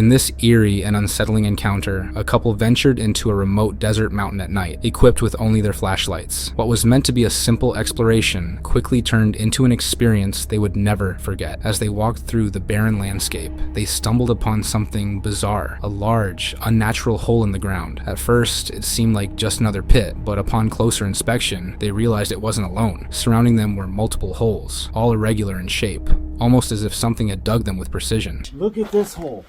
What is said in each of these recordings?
In this eerie and unsettling encounter, a couple ventured into a remote desert mountain at night, equipped with only their flashlights. What was meant to be a simple exploration quickly turned into an experience they would never forget. As they walked through the barren landscape, they stumbled upon something bizarre, a large, unnatural hole in the ground. At first, it seemed like just another pit, but upon closer inspection, they realized it wasn't alone. Surrounding them were multiple holes, all irregular in shape, almost as if something had dug them with precision. Look at this hole.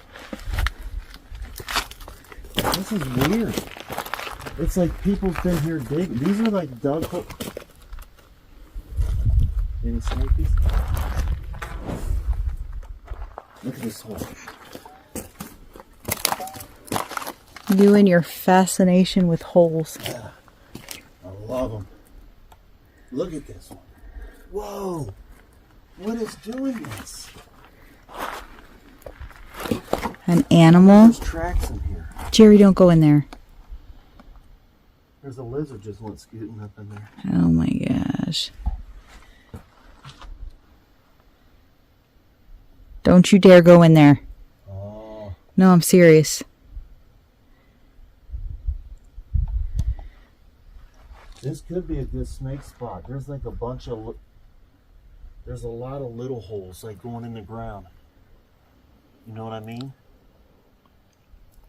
This is weird. It's like people's been here digging. These are like dug holes. Any snakies? Look at this hole. You and your fascination with holes. Yeah, I love them. Look at this one. Whoa! What is doing this? An animal? There's tracks in here. Jerry, don't go in there. There's a lizard just went scooting up in there. Oh my gosh. Don't you dare go in there. Oh. No, I'm serious. This could be a good snake spot. There's like a bunch of... There's a lot of little holes like going in the ground. You know what I mean?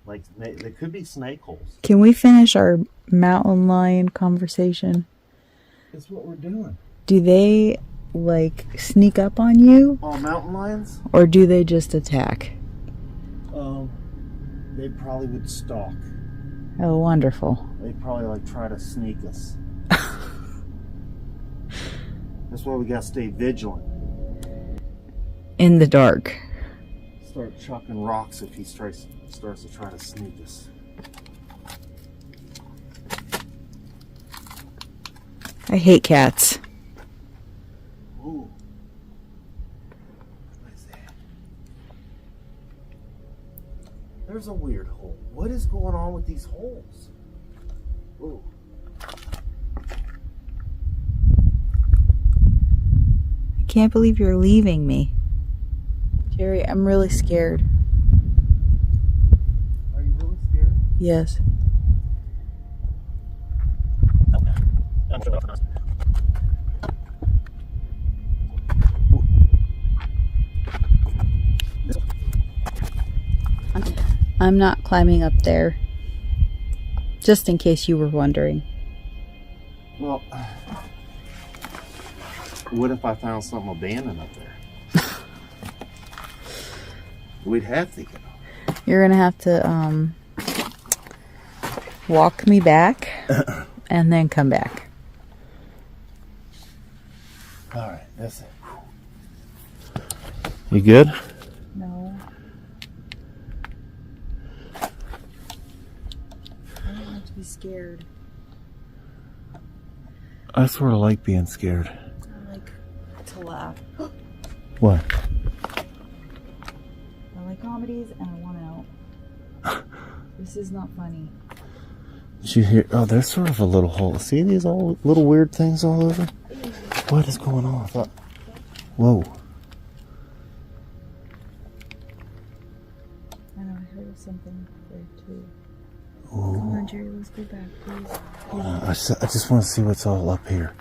Like, they could be snake holes. Can we finish our mountain lion conversation? That's what we're doing. Do they, like, sneak up on you? Oh, mountain lions? Or do they just attack? They probably would stalk. Oh, wonderful. They'd probably, like, try to sneak us. That's why we gotta stay vigilant. In the dark. Start chucking rocks if he starts to try to sneak us. I hate cats. Ooh. What is that? There's a weird hole. What is going on with these holes? Ooh. I can't believe you're leaving me. Jerry, I'm really scared. Are you really scared? Yes. I'm not climbing up there. Just in case you were wondering. Well, what if I found something abandoned up there? We'd have to get up. You're gonna have to walk me back and then come back. Alright, that's it. You good? No. I don't want to be scared. I sort of like being scared. I like to laugh. What? I like comedies and I want out. This is not funny. Did you hear? Oh, there's sort of a little hole. See these all little weird things all over? What is going on? Whoa. I know, I heard something there too. Ooh. Come on, Jerry, let's go back, please. I just want to see what's all up here.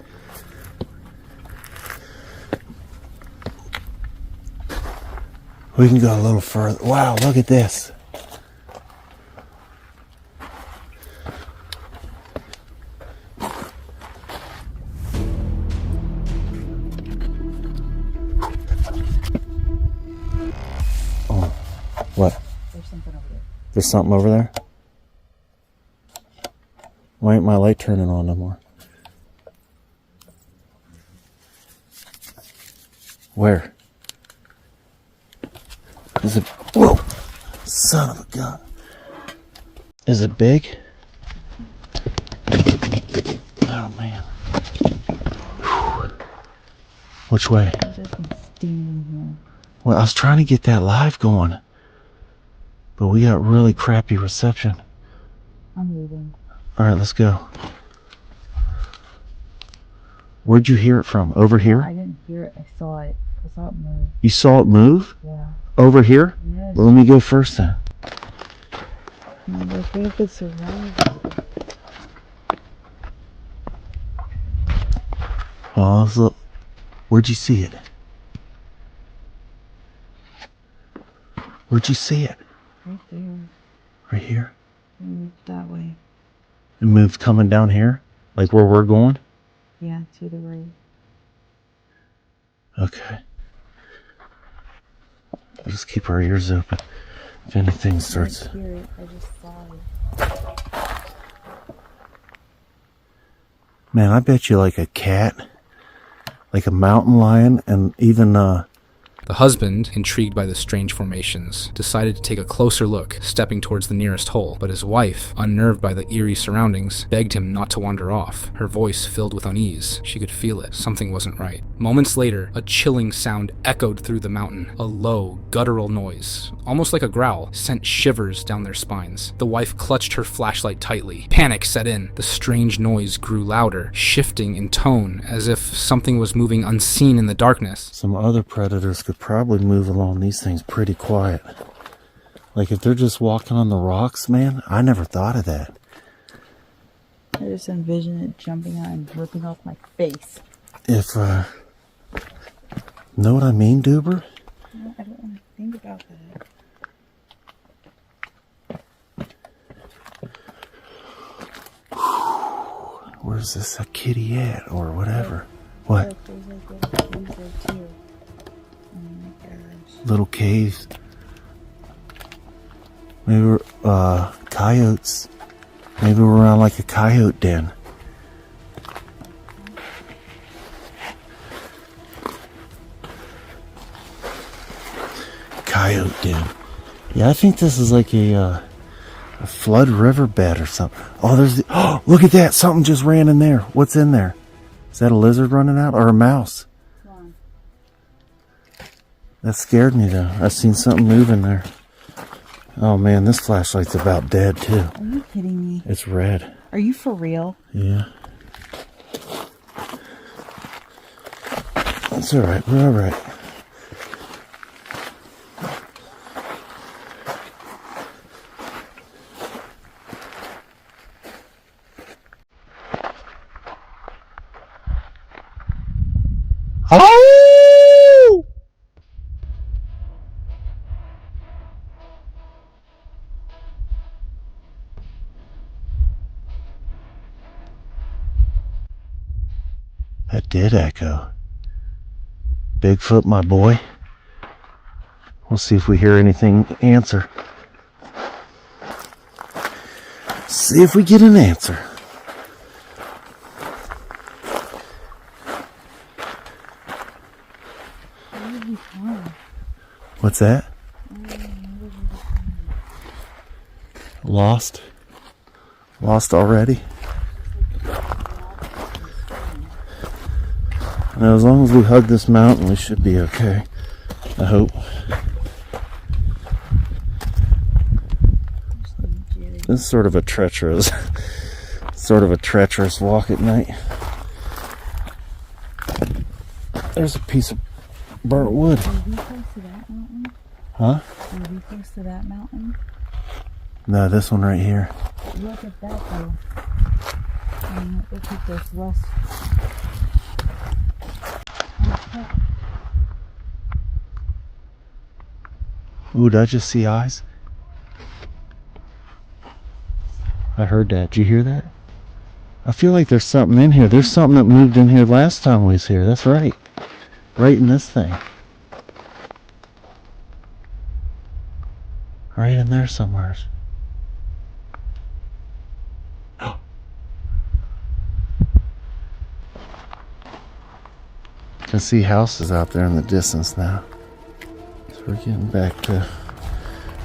We can go a little further. Wow, look at this. Oh, what? There's something over there. There's something over there? Why ain't my light turning on no more? Where? Is it? Whoa! Son of a gun. Is it big? Oh man. Whew. Which way? There's some steam in Well, I was trying to get that live going, but we got really crappy reception. here. I'm leaving. Alright, let's go. Where'd you hear it from? Over here? I didn't hear it. I saw it. I saw it move. You saw it move? Yeah. Over here? Yes. Well, let me go first then. Like, what if it's surrounded? Oh, look. Where'd you see it? Where'd you see it? Right there. Right here? That way. It moved coming down here? Like where we're going? Yeah, to the right. Okay. We'll just keep our ears open. If anything starts... I hear it. I just saw it. Man, I bet you like a cat, like a mountain lion, and even The husband, intrigued by the strange formations, decided to take a closer look, stepping towards the nearest hole, but his wife, unnerved by the eerie surroundings, begged him not to wander off. Her voice filled with unease. She could feel it. Something wasn't right. Moments later, a chilling sound echoed through the mountain. A low, guttural noise, almost like a growl, sent shivers down their spines. The wife clutched her flashlight tightly. Panic set in. The strange noise grew louder, shifting in tone, as if something was moving unseen in the darkness. some other predators could probably move along these things pretty quiet. Like if they're just walking on the rocks, man, I never thought of that. I just envision it jumping out and ripping off my face. If, know what I mean, Duber? No, I don't want to think about that. Where's this a kitty at or whatever? What? Look, there's like little caves there too. Oh my gosh. Little caves. Maybe we're, coyotes. Maybe we're around like a coyote den. Coyote den. Yeah, I think this is like a flood riverbed or something. Oh, oh, look at that. Something just ran in there. What's in there? Is that a lizard running out or a mouse? Come on. That scared me though. I seen something moving there. Oh man, this flashlight's about dead too. Are you kidding me? It's red. Are you for real? Yeah. That's alright. We're alright. Oh! That did echo. Bigfoot, my boy. We'll see if we hear anything answer. See if we get an answer. What's that? Lost? Lost already? Now, as long as we hug this mountain, we should be okay. I hope. This is sort of a treacherous walk at night. There's a piece of burnt wood. Are we close to that mountain? Huh? Are we close to that mountain? No, this one right here. Look at that though. Look at this less. Ooh, did I just see eyes? I heard that. Did you hear that? I feel like there's something in here. There's something that moved in here last time we was here. That's right. Right in this thing. Right in there somewhere. Can see houses out there in the distance now. So we're getting back to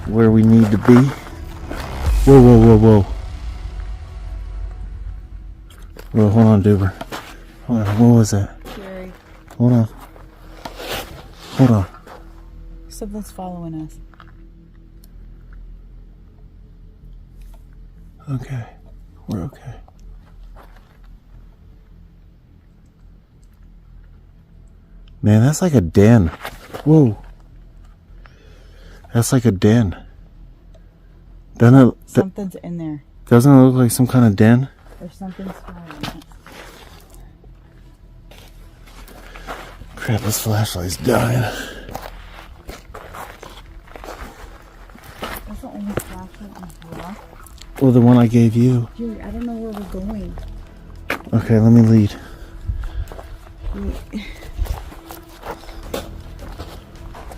where we need to be. Whoa, whoa, whoa, whoa. Whoa, hold on, Duber. Hold on, what was that? Scary. Hold on. Hold on. Something's following us. Okay. We're okay. Man, that's like a den. Whoa. That's like a den. Something's in there. Doesn't it look like some kind of den? There's something smiling. Crap, this flashlight's dying. That's the only flashlight you have. Well, the one I gave you. Jerry, I don't know where we're going. Okay, let me lead.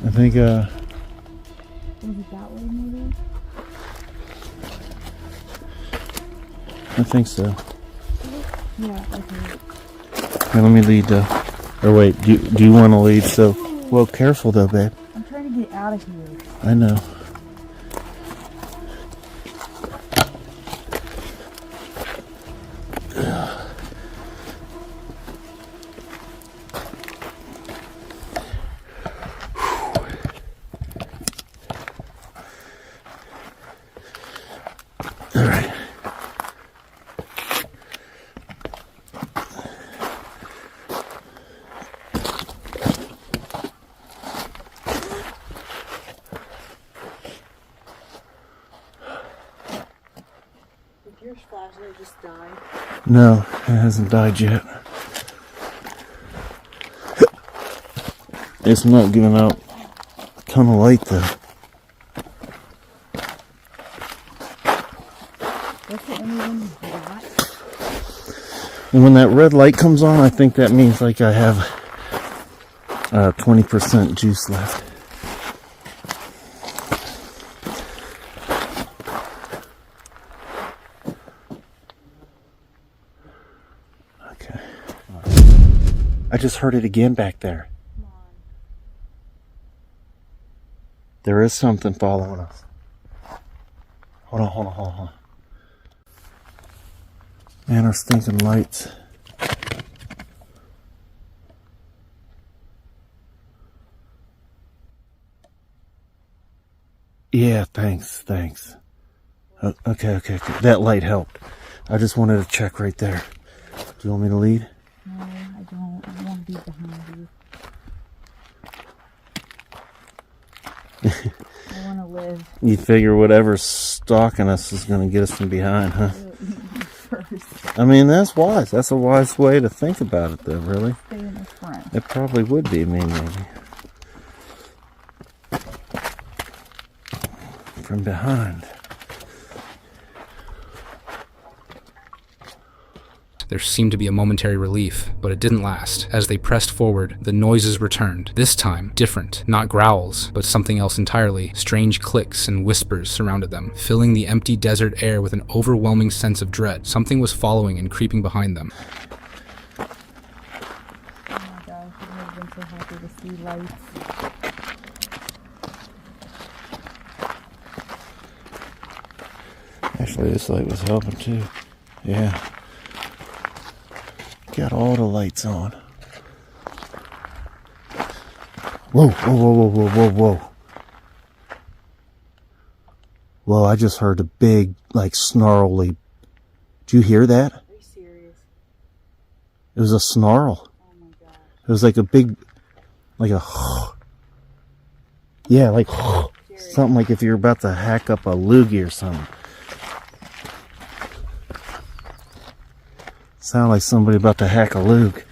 I think, Was it that way, maybe? I think so. Yeah, okay. Okay, let me lead though. Or wait, do you want to lead? So, well, careful though, babe. I'm trying to get out of here. I know. All right. Did your flashlight just die? No, it hasn't died yet. It's not giving out a ton of light though. That's the only one you got? And when that red light comes on, I think that means like I have 20% juice left. Okay. I just heard it again back there. Come on. There is something following us. Hold on. Man, our stinking lights. Yeah, thanks. Okay. That light helped. I just wanted to check right there. Do you want me to lead? No, I don't. I want to be behind you. I want to live. You figure whatever's stalking us is going to get us from behind, huh? First. I mean, that's wise. That's a wise way to think about it, though, really. Stay in the front. It probably would be me, maybe. From behind. There seemed to be a momentary relief, but it didn't last. As they pressed forward, the noises returned. This time, different. Not growls, but something else entirely. Strange clicks and whispers surrounded them, filling the empty desert air with an overwhelming sense of dread. Something was following and creeping behind them. Oh my gosh, I've never been so happy to see lights. Actually, this light was helping, too. Yeah. Got all the lights on. Whoa. Whoa, I just heard a big, like, snarly. Did you hear that? Are you serious? It was a snarl. Oh my god. It was like a big, like a, yeah, like something like if you're about to hack up a loogie or something. Sound like somebody about to hack a lug.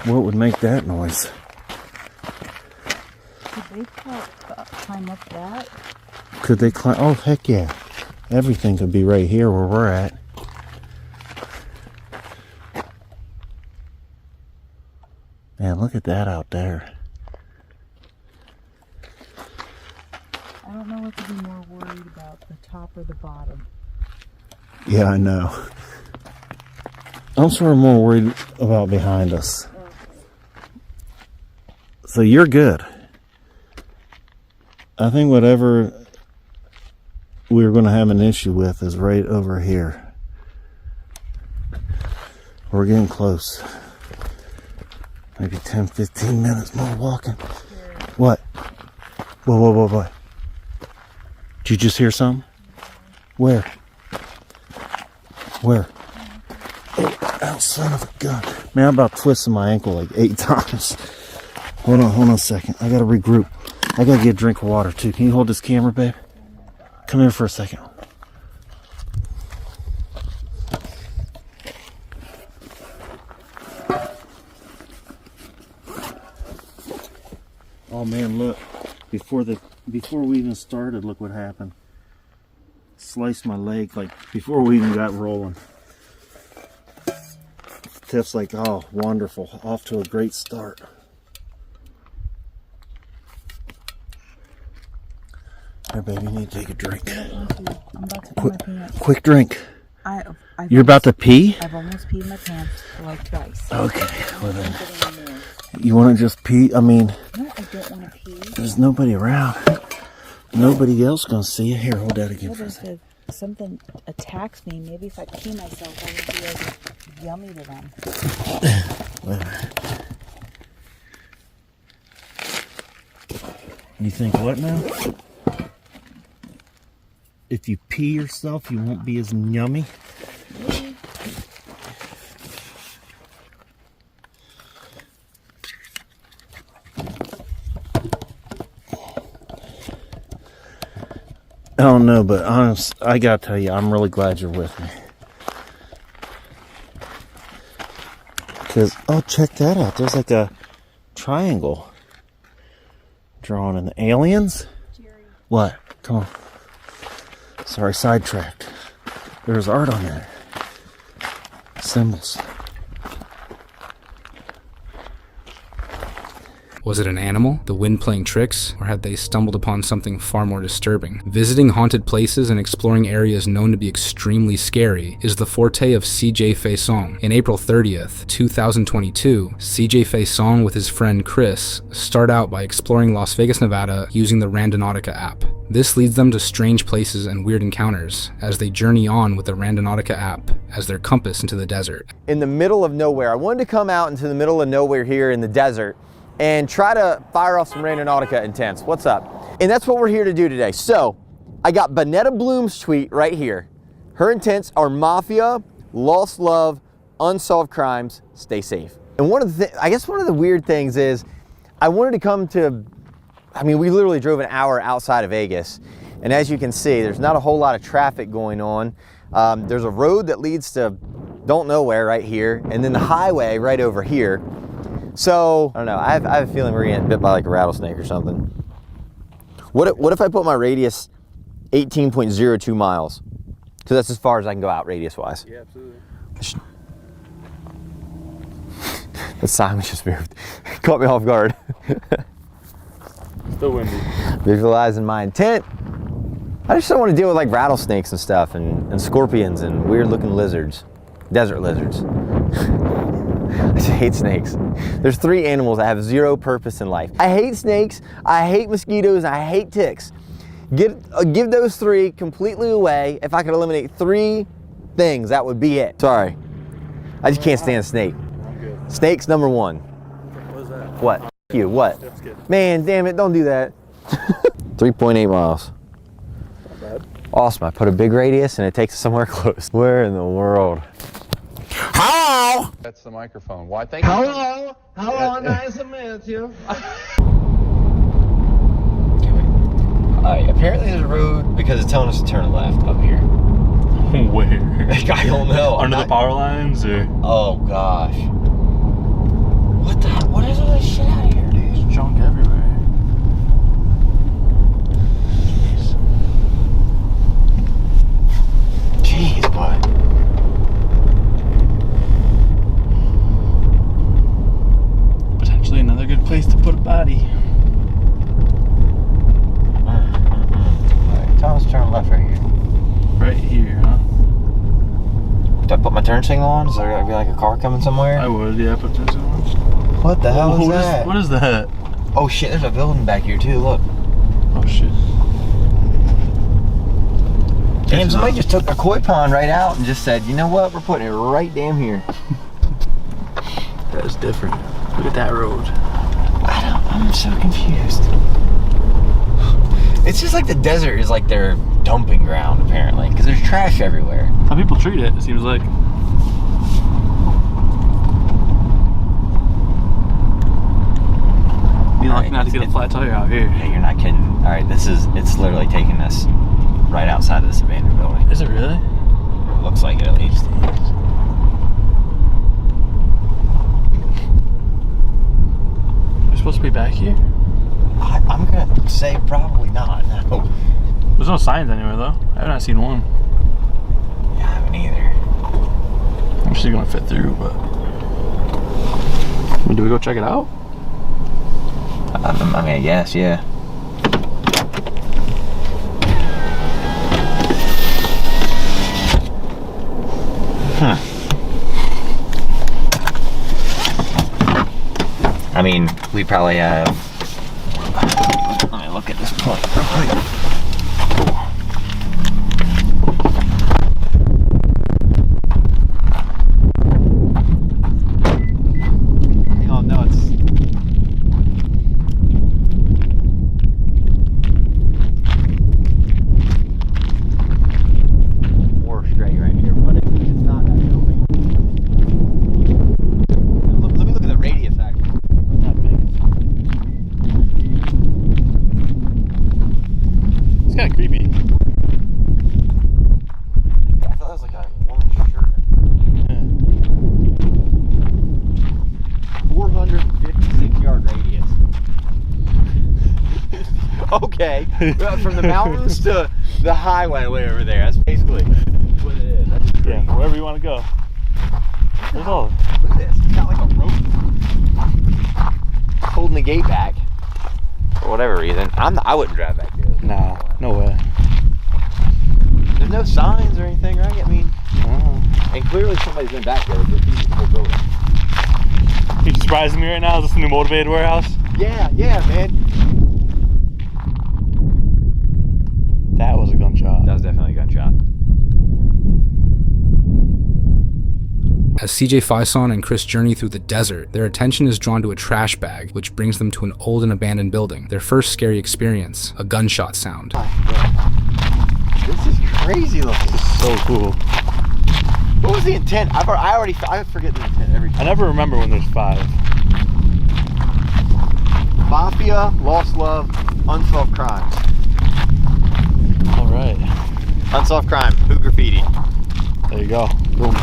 What would make that noise? Could they climb up that? Could they climb? Oh, heck yeah. Everything could be right here where we're at. Man, look at that out there. I don't know what to be more worried about, the top or the bottom. Yeah, I know. I'm sort of more worried about behind us. Okay. So you're good. I think whatever we're going to have an issue with is right over here. We're getting close. Maybe 10, 15 minutes more walking. What? Whoa. Did you just hear something? Where? Where? Oh, son of a gun. Man, I'm about twisting my ankle like 8 times. Hold on a second. I gotta regroup. I gotta get a drink of water too. Can you hold this camera, babe? Come here for a second. Oh man, look. Before we even started, look what happened. Sliced my leg like before we even got rolling. Tiff's like, oh, wonderful. Off to a great start. Here, baby, you need to take a drink. I'm about to pee my pants. Quick drink. I've You're about to pee? I've almost peed my pants like twice. Okay, well then. You want to just pee? I mean, No, I don't want to pee. there's nobody around. Nobody else gonna see you. Here, hold that again What for a if second. something attacks me? Maybe if I pee myself, I would be like yummy to them. Wait a minute. You think what now? If you pee yourself, you won't be as yummy? I don't know, but honest, I gotta tell you, I'm really glad you're with me. Because, oh, check that out. There's like a triangle drawn in the aliens. Jerry. What? Come on. Sorry, sidetracked. There's art on there. Symbols. Was it an animal, the wind playing tricks, or had they stumbled upon something far more disturbing? Visiting haunted places and exploring areas known to be extremely scary is the forte of CJ Faison. In April 30th, 2022, CJ Faison with his friend Chris start out by exploring Las Vegas, Nevada using the Randonautica app. This leads them to strange places and weird encounters as they journey on with the Randonautica app as their compass into the desert. In the middle of nowhere. I wanted to come out into the middle of nowhere here in the desert and try to fire off some Randonautica intents. What's up? And that's what we're here to do today. So I got Bonetta Bloom's tweet right here. Her intents are mafia, lost love, unsolved crimes, stay safe. And I guess one of the weird things is I wanted to come to, I mean, we literally drove an hour outside of Vegas. And as you can see, there's not a whole lot of traffic going on. There's a road that leads to don't know where right here, and then the highway right over here. So, I don't know, I have a feeling we're gonna get bit by like a rattlesnake or something. What if I put my radius 18.02 miles? Because that's as far as I can go out radius-wise. Yeah, absolutely. The sign just moved. Caught me off guard. Still windy. Visualizing my intent. I just don't want to deal with like rattlesnakes and stuff and scorpions and weird looking lizards. Desert lizards. I just hate snakes. There's 3 animals that have 0 purpose in life. I hate snakes, I hate mosquitoes, and I hate ticks. Give those 3 completely away. If I could eliminate 3 things, that would be it. Sorry. I just can't stand a snake. I'm good. Snake's number 1. What is that? What? You, what? That's good. Man, damn it, don't do that. 3.8 miles. Not bad. Awesome, I put a big radius and it takes us somewhere close. Where in the world? Hello? That's the microphone. Why? Thank you. Hello? Hello, nice to meet you. Apparently there's a road because it's telling us to turn left up here. Where? I don't know. Under the power lines or? Oh gosh. What is all this shit out of here, dude? There's junk everywhere. Jeez, bud. Potentially another good place to put a body. Alright, tell us to turn left right here. Right here, huh? Do I put my turn signal on? Is there gonna be like a car coming somewhere? I would, yeah, put this on. What the hell is that? What is that? Oh shit, there's a building back here too, look. Oh shit. Damn, somebody just took a koi pond right out and just said, you know what, we're putting it right damn here. That is different. Look at that road. I'm so confused. It's just like the desert is like their dumping ground apparently, because there's trash everywhere. How people treat it, it seems like. You're lucky not to get a flat tire out here. Yeah, you're not kidding. Alright, it's literally taking us right no signs anywhere though. I have not seen one. Yeah, I haven't either. I'm just gonna fit through, but do we go check it out? I mean, I guess, yeah. I mean, we probably have. Let me look at this point real quick. Hang on, no, it's. 4 straight right here, but it's not that building. Let me look at the radius actually. It's kind of creepy. I thought that was like a woman's shirt. Yeah. 456-yard radius. Okay. Well, from the mountains to the highway way over there. That's basically what it is. That's crazy. Yeah, wherever you want to go. There's all. Look at this. It's got like a rope holding the gate back for whatever reason. I wouldn't drive back here. Nah, no way. There's no signs or anything, right? I mean, and clearly somebody's been back there. They're the whole building. You surprising me right now? Is this the new motivated warehouse? Yeah, man. That was a gunshot. That was definitely a gunshot. As CJ Faison and Chris journey through the desert, their attention is drawn to a trash bag, which brings them to an old and abandoned building. Their first scary experience, a gunshot sound. This is crazy looking. This is so cool. What was the intent? I forget the intent every time. I never remember when there's 5. Mafia, lost love, unsolved crimes. All right. Unsolved crime, who graffiti? There you go. Boom.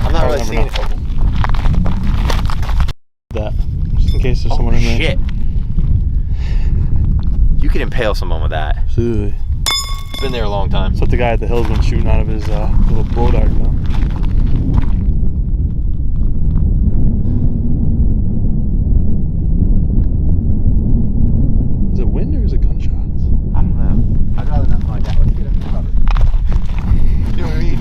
I'm not really seeing it. That. Just in case there's someone in there. Shit. You could impale someone with that. Absolutely. It's been there a long time. That's what the guy at the hill's been shooting out of his little blow dart, though. Is it wind or is it gunshots? I don't know. I'd rather not find out. Let's get him covered. You know what I mean?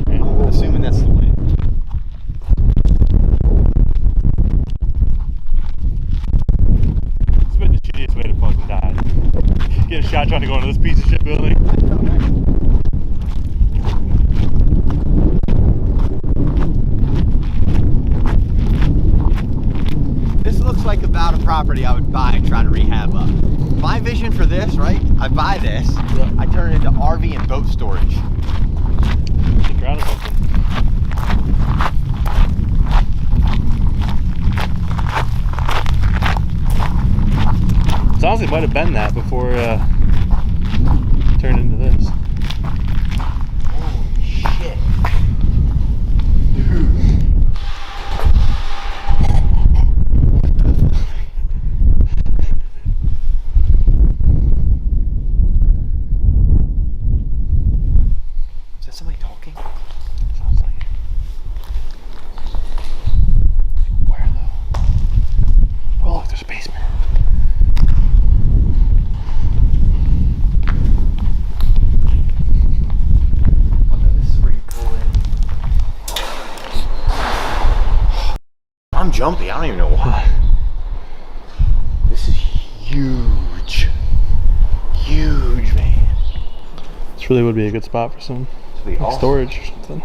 I'm assuming that's the wind. It's been the shittiest way to fucking die. Get a shot trying to go into this piece of shit building. This looks like about a property I would buy and try to rehab up. My vision for this, right? I buy this, I turn it into RV and boat storage. Think you're onto something. It honestly might have been that before it turned into this. Holy shit. Is that somebody talking? Sounds like it. Where though? Oh, look, there's a basement. I'm jumpy. I don't even know why. This is huge. Huge, man. This really would be a good spot for some like awesome. storage or something.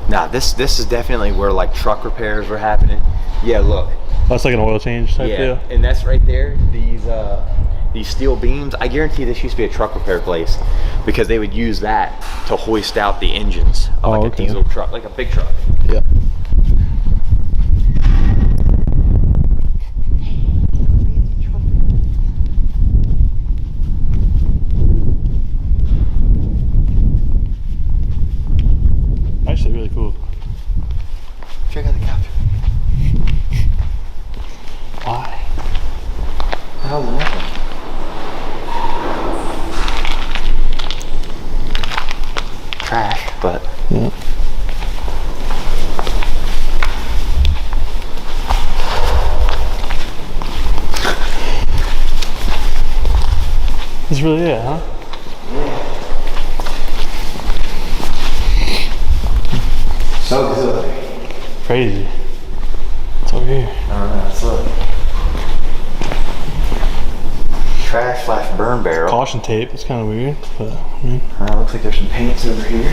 Nah, this is definitely where like truck repairs were happening. Yeah, look. Oh, it's like an oil change type deal. And that's right there. These steel beams. I guarantee this used to be a truck repair place because they would use that to hoist out the engines of like a diesel truck, like a big truck. Yeah. Actually, really cool. Check out the couch. hell's nothing? Trash, but. Yeah. That's really it, huh? So good. Crazy. It's over here. I don't know, let's look. Trash / burn barrel. Caution tape. It's kind of weird, but I mean. Looks like there's some paints over here.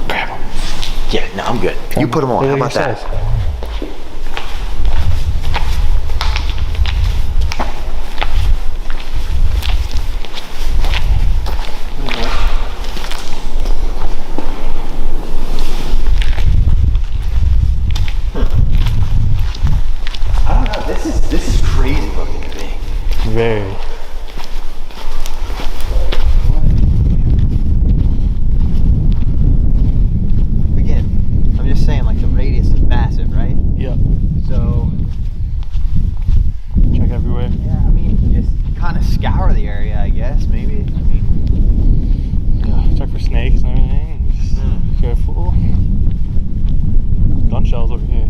Grab them. Yeah, no, I'm good. You put them on. How about that? I don't know. This is crazy looking to me. Very. Again, I'm just saying, like, the radius is massive, right? Yep. So, Check everywhere. yeah, I mean, just kind of scour the area, I guess, maybe. I mean, Yeah. Check for snakes and everything. Just be careful. Gun shells over here.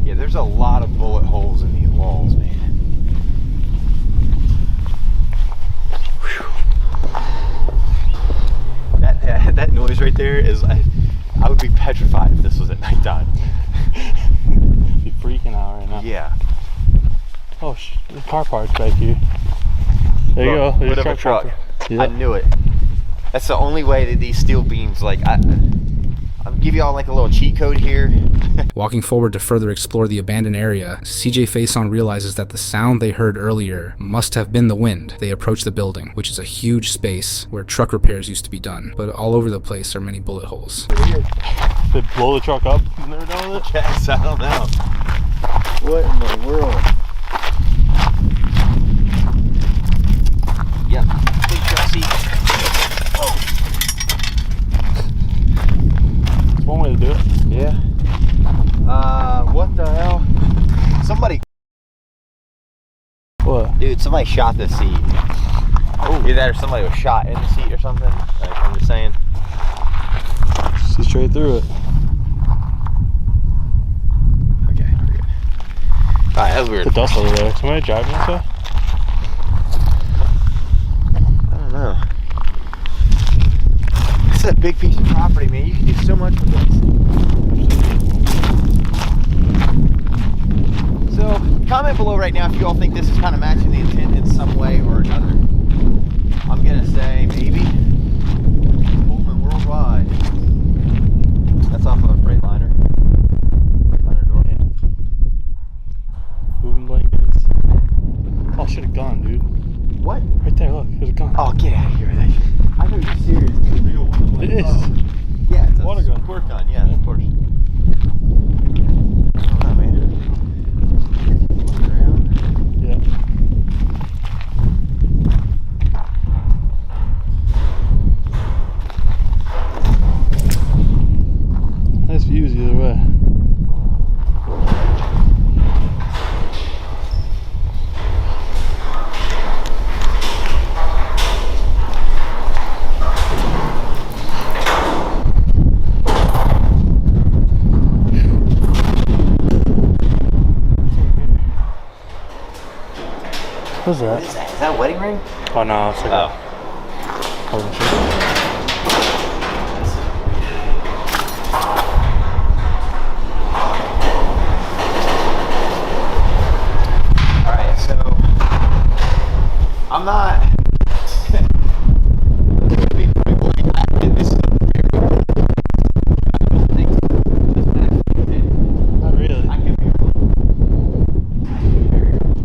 yeah, there's a lot of bullet holes in these walls, man. That noise right there is, I would be petrified if this was at nighttime. Be freaking out right now. Yeah. Oh, the car park's back here. There you Look, go. There's bit of a truck. Yep. I knew it. That's the only way that these steel beams, like, I'll give y'all like a little cheat code here. Walking forward to further explore the abandoned area, CJ Faison realizes that the sound they heard earlier must have been the wind. They approach the building, which is a huge space where truck repairs used to be done, but all over the place are many bullet holes. They blow the truck up and they're done with it? Yes, I don't know. What in the world? Yep, big truck seat. It's one way to do it. Yeah. What the hell? Somebody, What? dude, somebody shot the seat. Oh, either that or somebody was shot in the seat or something. Like, I'm just saying. See straight through it. Okay, we're good. Alright, that was weird. The dust over there. Somebody driving this way? I don't know. This is a big piece of property, man. You can do so much with this. So, comment below right now if you all think this is kind of matching the intent in some way or another. I'm gonna say maybe. Pullman Worldwide. That's off of a Freightliner. Freightliner door. Moving blankets. Oh, shit, a gun, dude. What? Right there, look. There's a gun. Oh, get out of here with that shit. I know you're serious. It's a real one. It is. Oh. Yeah, it's a Water gun. squirt gun. Yeah, of course. I don't know, man. Look around. Yeah. Nice views either way. What's that? What is that? Is that a wedding ring? Oh no, it's like holy shit. Alright, so I'm not this is a very I don't think this back Not really. I could be wrong. I could be very wrong.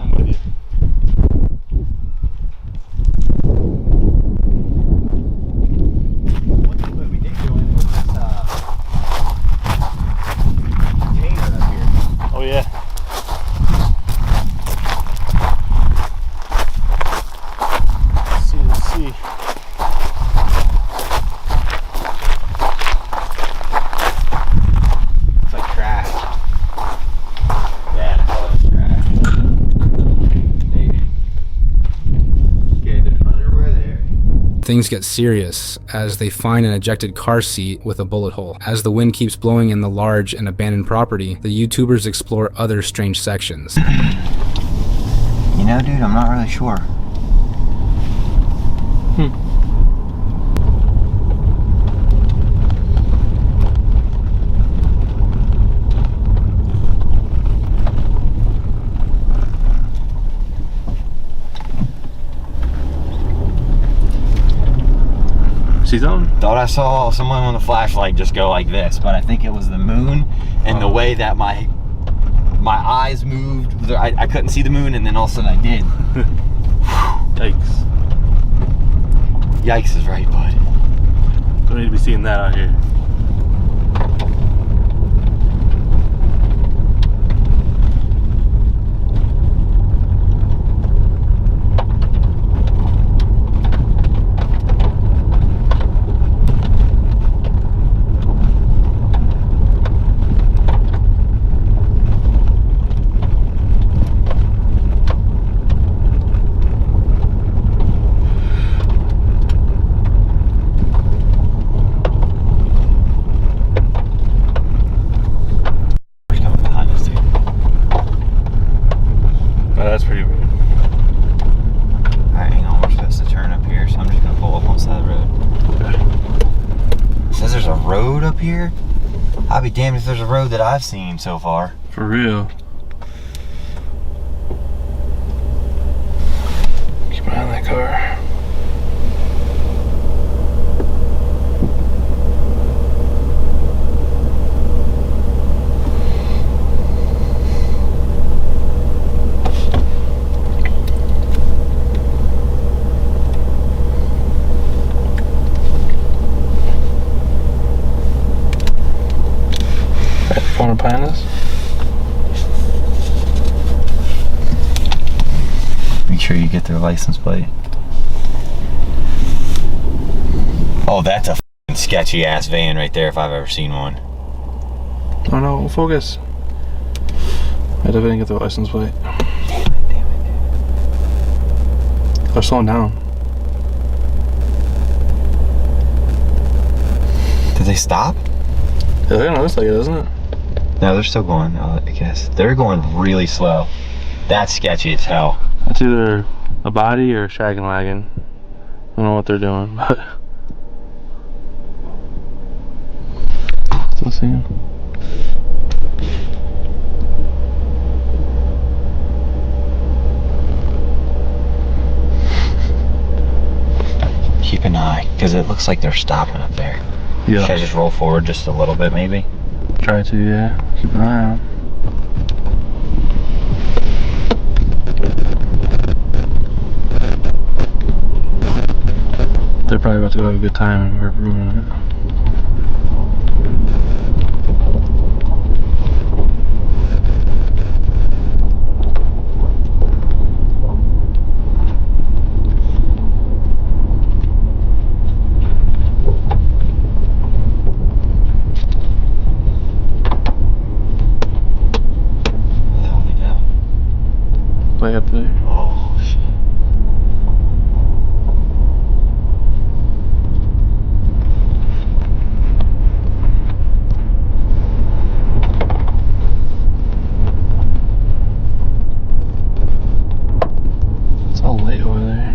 I'm with you. One thing that we did go in was this container up here. Oh yeah. Let's see, let's see. It's like trash. Yeah. things get serious as they find an ejected car seat with a bullet hole. As the wind keeps blowing in the large and abandoned property, the YouTubers explore other strange sections. You know, dude, I'm not really sure. See something? Thought I saw someone with a flashlight just go like this, but I think it was the moon and the way that my eyes moved. I couldn't see the moon, and then all of a sudden I did. Yikes. Yikes is right, bud. Don't need to be seeing that out here. That's pretty weird. Alright, hang on, we're supposed to turn up here, so I'm just gonna pull up on the side of the road. Okay. It says there's a road up here? I'll be damned if there's a road that I've seen so far. For real. Keep an eye on that car. Want to plan this? Make sure you get their license plate. Oh, that's a f***ing sketchy ass van right there if I've ever seen one. Oh no, focus. I definitely didn't get the license plate. Damn it. They're slowing down. Did they stop? Yeah, it looks like it, doesn't it? No, they're still going, I guess. They're going really slow. That's sketchy as hell. It's either a body or a shaggin' wagon. I don't know what they're doing, but still seeing. Keep an eye, because it looks like they're stopping up there. Yeah. Should I just roll forward just a little bit, maybe? Try to, yeah. Keep an eye out. They're probably about to go have a good time and we're ruining it. Way up there. Oh, shit. It's all late over there.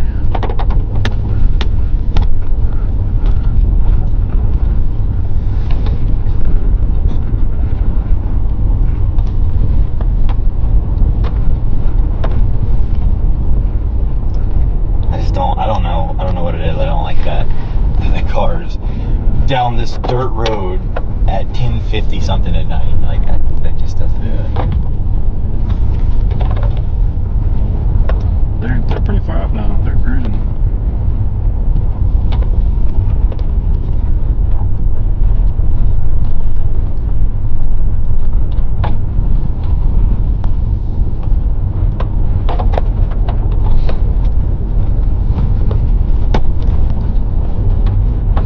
I don't know what it is. I don't like that. The cars down this dirt road at 10:50 something at night. Like that just doesn't do it. They're pretty far up now. They're cruising.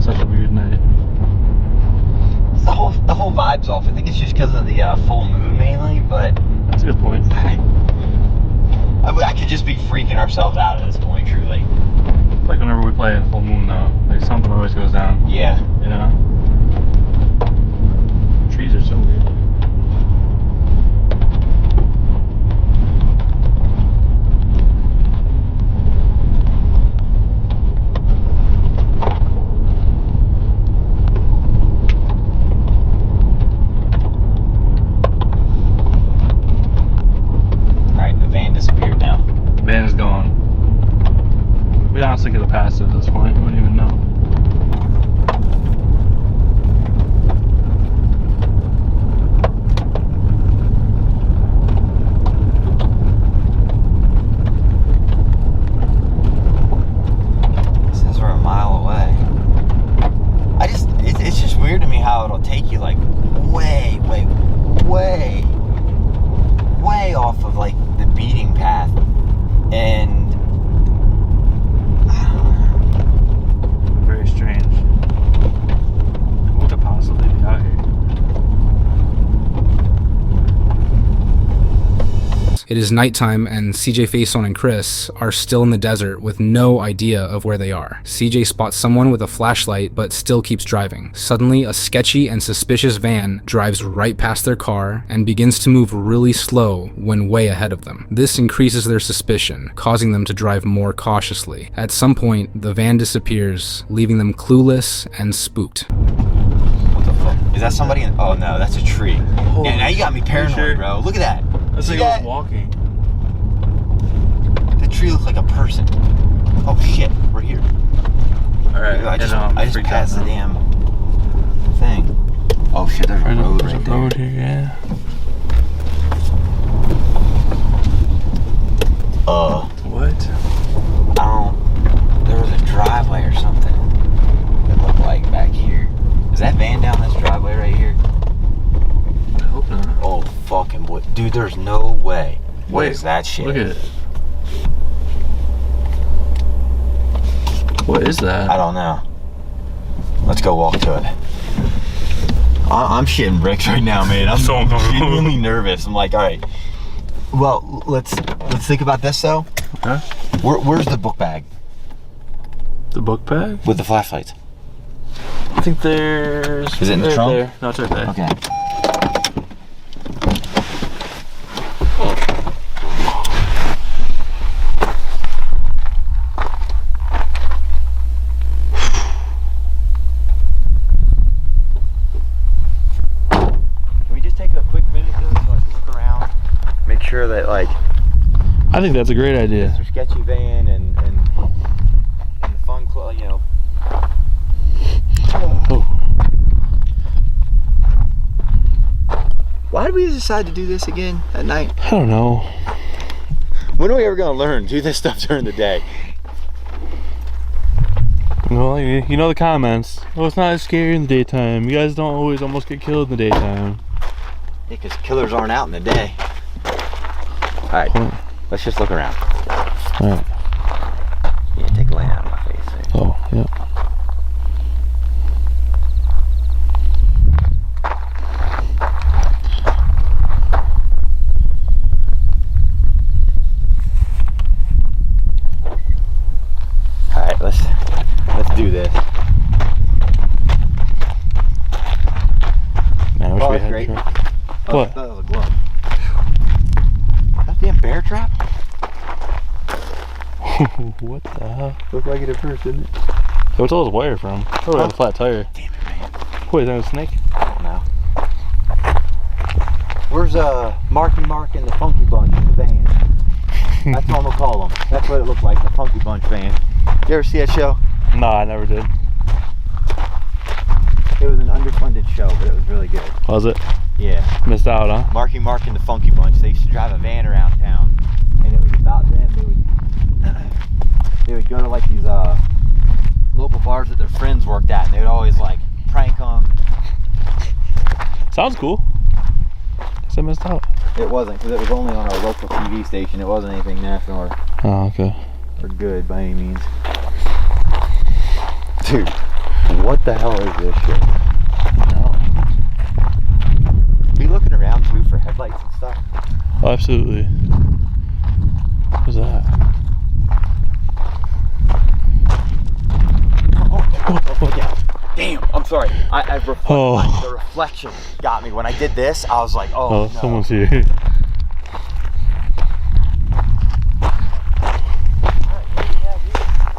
Such a weird night. The whole vibe's off. I think it's just because of the full moon mainly, but That's a good point. I could just be freaking ourselves out at this point, truly. Like whenever we play a full moon though, like something always goes down. Yeah. You know? Trees are so weird. Alright, the van disappeared now. The van is gone. We honestly could have passed it at this point. We wouldn't even know. Says we're a mile away. It's just weird to me how it'll take you like way off of like the beating path. And Very strange. What could possibly be out here? It is nighttime, and CJ, Faison, and Chris are still in the desert with no idea of where they are. CJ spots someone with a flashlight, but still keeps driving. Suddenly, a sketchy and suspicious van drives right past their car and begins to move really slow when way ahead of them. This increases their suspicion, causing them to drive more cautiously. At some point, the van disappears, leaving them clueless and spooked. what the fuck? Is that somebody in, oh no, that's a tree. Yeah, now you got me paranoid, sure? bro. Look at that. Looks See like it that? was walking. The tree looks like a person. Oh shit, we're here. Alright, I just passed the damn thing. Oh shit, there's a road right there. Road here, yeah. What? There was a driveway or something that looked like back here. Is that van down this driveway right here? I hope not. Oh fucking what, dude, there's no way. What is that shit? Look at it. What is that? I don't know. Let's go walk to it. I'm shitting bricks right now, man. I'm So uncomfortable. genuinely nervous. I'm like, all right. Well, let's think about this though. Huh? Where's the book bag The book bag? with the flashlights? I think there's... Is it in the right trunk? there. No, it's right there. Okay. Can we just take a quick minute though to like look around, make sure that like I think that's a great idea. Mr. Sketchy Van and the fun club, you know. Oh. Why did we decide to do this again at night? I don't know. When are we ever gonna learn to do this stuff during the day? Well, you know the comments. Oh, it's not as scary in the daytime. You guys don't always almost get killed in the daytime. Yeah, because killers aren't out in the day. Alright, let's just look around. Alright. Yeah, take a light out of my face. There. Oh, yeah. Alright, let's do this. Man, I wish Oh, we that's had great. a truck. Oh, What? I thought that was a glove. That damn bear trap? What the hell? Looked like it at first, didn't it? What's all this wire from? Oh, we had a flat tire. Damn it, man. Wait, is that a snake? I don't know. Where's Marky Mark and the Funky Bunch in the van? That's what I'm gonna call them. That's what it looked like, the Funky Bunch van. You ever see that show? No, I never did. It was an underfunded show, but it was really good. Was it? Yeah. Missed out, huh? Marky Mark and the Funky Bunch. They used to drive a van around town, and it was about them. They would go to like these local bars that their friends worked at, and they would always like prank them. Sounds cool. Guess I missed out. It wasn't, because it was only on a local TV station. It wasn't anything national Oh, okay. or good by any means. Dude, what the hell is this shit? No. Be looking around too for headlights and stuff. Oh, absolutely. What's that? I'm sorry. The reflection got me. When I did this, I was like, oh, no. Someone's here.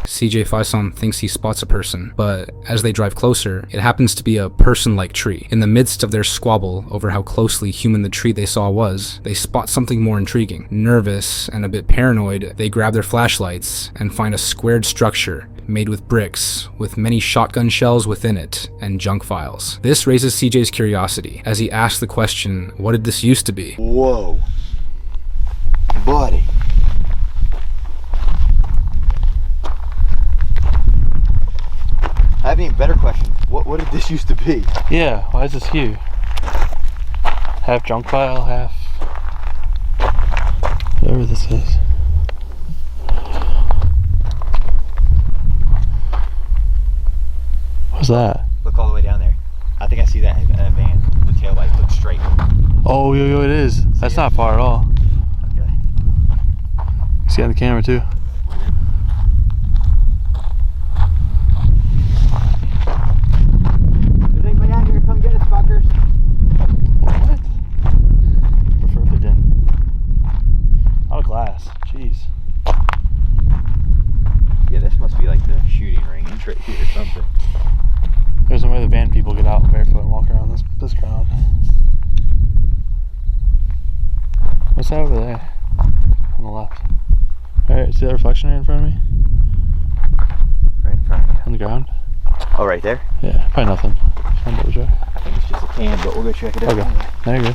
CJ Faison thinks he spots a person, but as they drive closer, it happens to be a person-like tree. In the midst of their squabble over how closely human the tree they saw was, they spot something more intriguing. Nervous and a bit paranoid, they grab their flashlights and find a squared structure made with bricks, with many shotgun shells within it, and junk files. This raises CJ's curiosity, as he asks the question, what did this used to be? Whoa. Buddy. I have an even better question. What did this used to be? Yeah, why is this here? Half junk pile, half whatever this is. What's that? Look all the way down there. I think I see that van. The tail light looks straight. Oh, yo, it is. That's not far at all. Okay. You see it on the camera too. Is anybody out here? Come get us, fuckers. What? Prefer if they didn't. Out of glass. Jeez. Yeah, this must be like the shooting range right here or something. There's no way the van people get out barefoot and walk around this ground. What's that over there? On the left. Alright, see that reflection right in front of me? Right in front of you. On the ground? Oh, right there? Yeah, probably nothing. Just wanna double check. I think it's just a can, but we'll go check it out. Okay, there you go.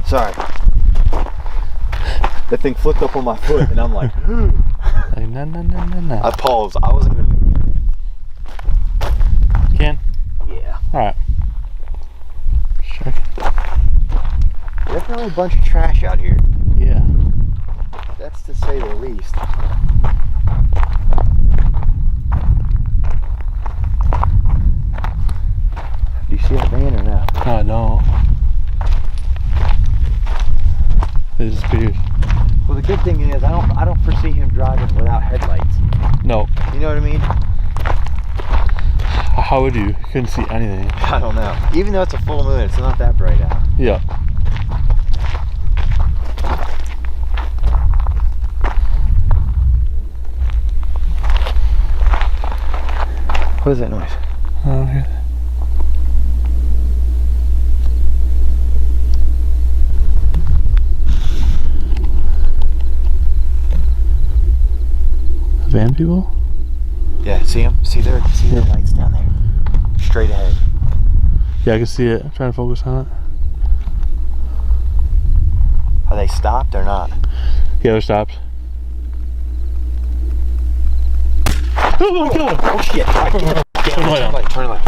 Sorry. That thing flipped up on my foot and I'm like, Like, no. I paused. I wasn't gonna move. Can? Yeah. Alright. Checking. Definitely a bunch of trash out here. Yeah. That's to say the least. Do you see that van or no? I don't. It disappeared. Well, the good thing is I don't foresee him driving without headlights. No. You know what I mean? How would you? You couldn't see anything. I don't know. Even though it's a full moon, it's not that bright out. Yeah. What is that noise? Oh, here. Van people? Yeah, see them? See their lights down there? Straight ahead. Yeah, I can see it. I'm trying to focus on it. Are they stopped or not? Yeah, they're stopped. Oh my god! Oh shit! All right, Turn the light on. Turn the light.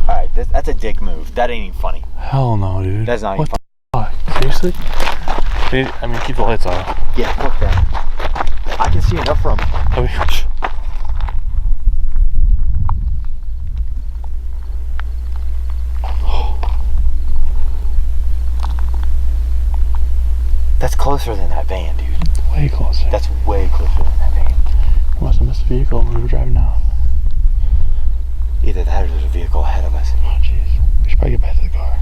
Alright, that's a dick move. That ain't even funny. Hell no, dude. That's not even funny. What the fuck? Seriously? I mean, keep the lights on. Yeah, fuck that. I can see enough from. I mean, That's closer than that van, dude. way closer. That's way closer than that van. We must have missed a vehicle when we were driving now. Either that or there's a vehicle ahead of us. Oh, jeez. We should probably get back to the car.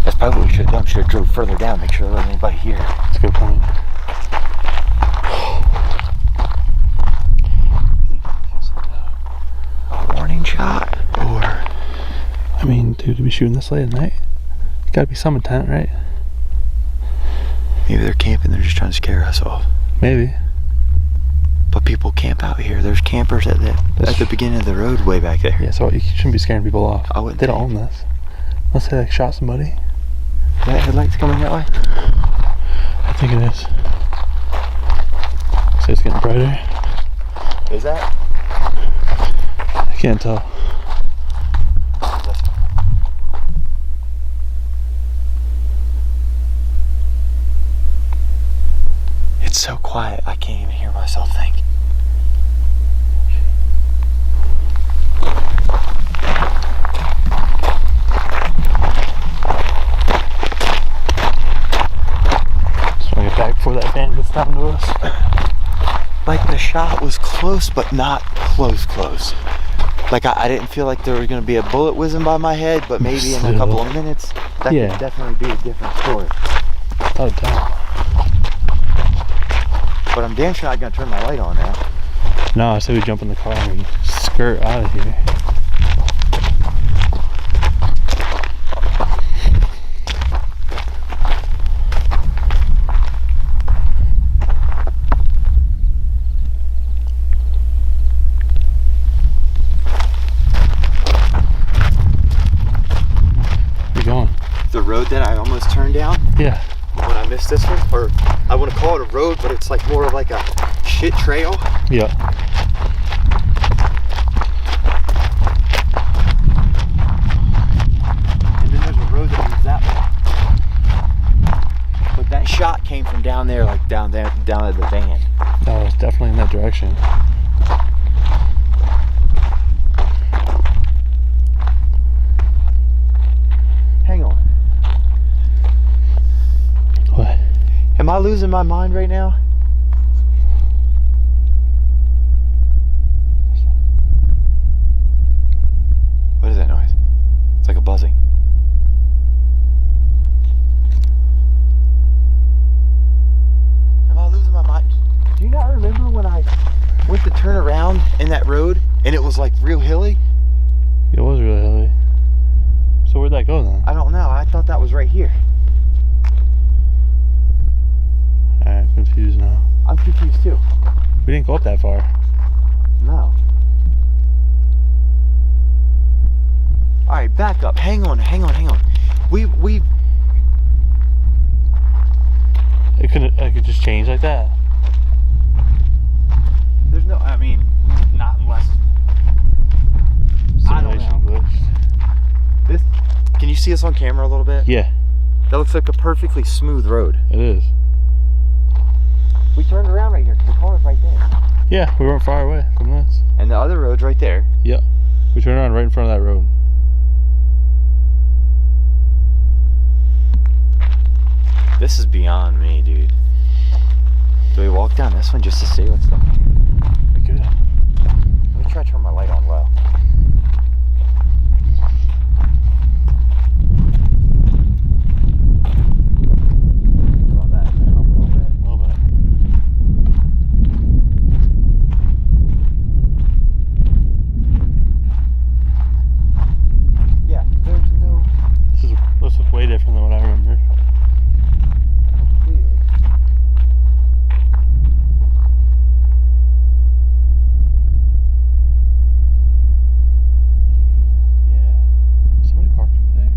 That's probably what we should have done. Should have drove further down, make sure there wasn't anybody here. That's a good point. A warning shot, or I mean, dude, to be shooting this late at night, you gotta be some intent, right? maybe they're camping. They're just trying to scare us off. Maybe. But people camp out here. There's campers at the beginning of the road way back there. Yeah, so you shouldn't be scaring people off. I wouldn't They don't think. own this. Unless they like shot somebody. That headlight's coming that way? I think it is. So it's getting brighter. Is that? I can't tell. It's so quiet, I can't even hear myself think. happened to us? Like the shot was close, but not close. Like I didn't feel like there was going to be a bullet whizzing by my head, but maybe in a couple of minutes, that could definitely be a different story. Oh, damn. But I'm damn sure not going to turn my light on now. No, I say we jump in the car and we skirt out of here. The road that I almost turned down. Yeah. When I missed this one, or I want to call it a road, but it's like more of like a shit trail. Yeah. And then there's a road that leads that way. But that shot came from down there, like down at the van. No, it's definitely in that direction. Hang on. What? Am I losing my mind right now? What is that noise? It's like a buzzing. Am I losing my mind? Do you not remember when I went to turn around in that road and it was like real hilly? It was really hilly. So where'd that go then? I don't know. I thought that was right here. I'm confused now. I'm confused too. We didn't go up that far. No. All right, back up. Hang on. We It could just change like that. There's no, I mean, not unless I don't Simulation know. glitched. This, can you see us on camera a little bit? Yeah, That looks like a perfectly smooth road. it is. We turned around right here because the car's right there. Yeah, we weren't far away from this. And the other road's right there. Yeah. We turned around right in front of that road. This is beyond me, dude. Do we walk down this one just to see what's down here? We could. Let me try to turn my light on low. About that. Does that help a little bit? A little bit. Yeah, there's no... This is way different than what I remember. Completely. Yeah. Somebody parked over there.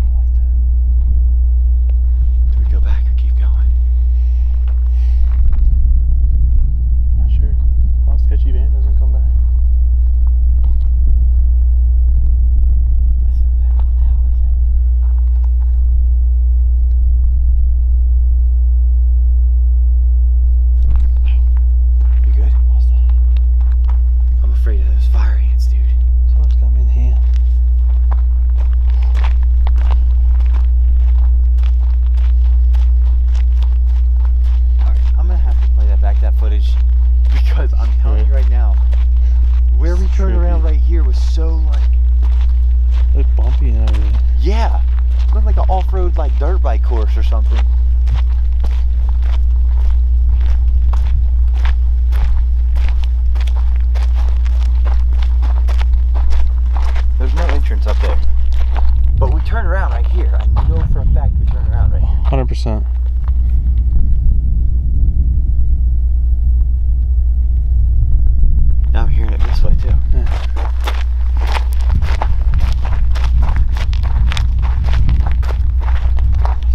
I like that. Do we go back or keep going? Not sure. Well, sketchy van doesn't come back. Listen to that. What the hell is that? You good? What's that? I'm afraid of those fire ants, dude. Someone's got me in the hand. Alright, I'm gonna have to play that footage because I'm telling you right now, where we turned around Trippy. right here was so like, It looked bumpy and everything. yeah, it looked like an off-road like dirt bike course or something. There's no entrance up there, but we turned around right here. I know for a fact we turned around right here. 100%. Now I'm hearing it this way too.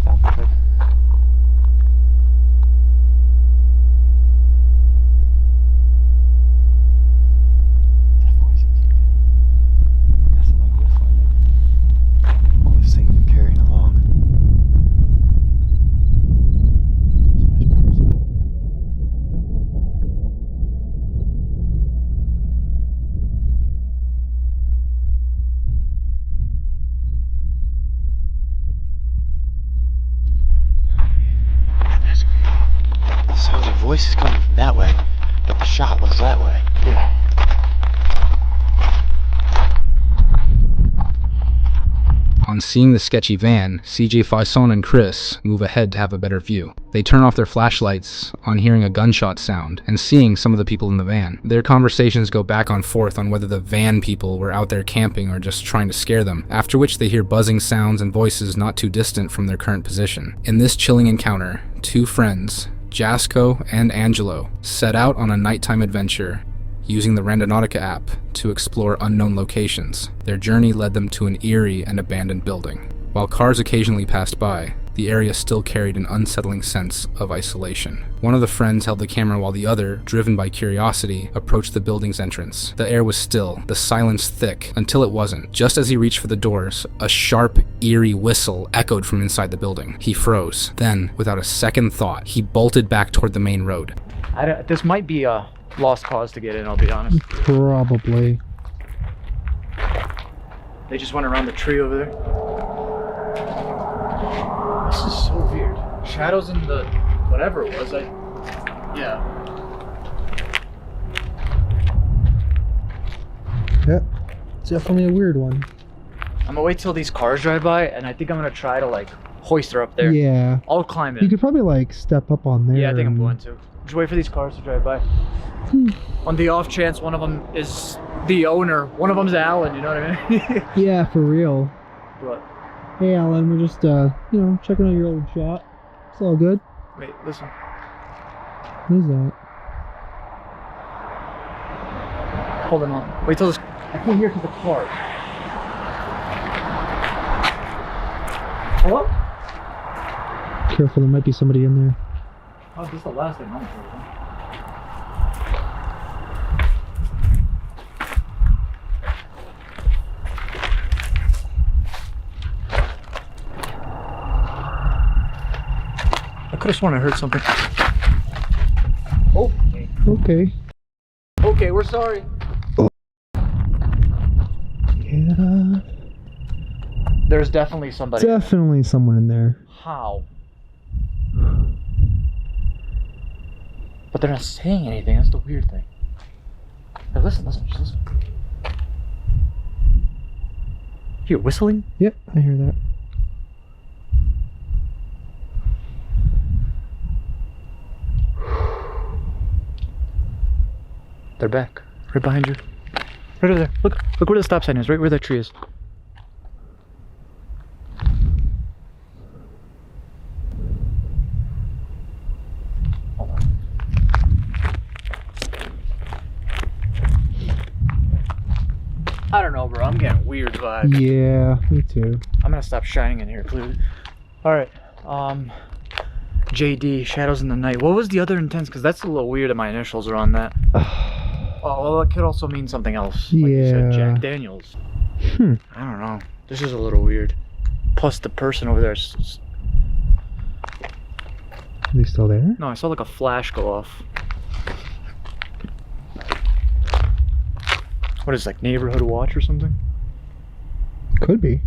Stop it. voice is coming from that way, but the shot looks that way. Yeah. On seeing the sketchy van, CJ Faison and Chris move ahead to have a better view. They turn off their flashlights on hearing a gunshot sound and seeing some of the people in the van. Their conversations go back and forth on whether the van people were out there camping or just trying to scare them, after which they hear buzzing sounds and voices not too distant from their current position. In this chilling encounter, two friends, Jasco and Angelo, set out on a nighttime adventure using the Randonautica app to explore unknown locations. Their journey led them to an eerie and abandoned building. While cars occasionally passed by, the area still carried an unsettling sense of isolation. One of the friends held the camera while the other, driven by curiosity, approached the building's entrance. The air was still, the silence thick, until it wasn't. Just as he reached for the doors, a sharp, eerie whistle echoed from inside the building. He froze. Then, without a second thought, he bolted back toward the main road. This might be a lost cause to get in, I'll be honest. Probably. They just went around the tree over there. This is so weird. Shadows in the whatever it was. Yeah. Yeah, it's definitely a weird one. I'm gonna wait till these cars drive by, and I think I'm gonna try to like hoist her up there. Yeah. I'll climb in. You could probably like step up on there. Yeah, I think I'm going to. Just wait for these cars to drive by. On the off chance one of them is the owner, one of them's Alan, you know what I mean? Yeah, for real. What? Hey Alan, we're just you know, checking out your old shot. It's all good. Wait, listen. What is that? Hold on. Wait till this. I can't hear to the cars. Hello? Careful, there might be somebody in there. Oh, this is the last thing I'm sure. I could have sworn I heard something. Oh. Okay. Okay, we're sorry. Yeah. There's definitely somebody. Definitely someone in there. How? But they're not saying anything. That's the weird thing. Hey, listen, just listen. You're whistling? Yep, I hear that. They're back. Right behind you. Right over there. Look where the stop sign is. Right where that tree is. Hold on. I don't know, bro. I'm getting weird vibes. Yeah, me too. I'm gonna stop shining in here, clearly. Alright. JD, Shadows in the Night. What was the other intense? Because that's a little weird that my initials are on that. Oh, well, it could also mean something else. Like you said, Jack Daniels. I don't know. This is a little weird. Plus, the person over there is... Are they still there? No, I saw like a flash go off. What is it, like neighborhood watch or something? Could be.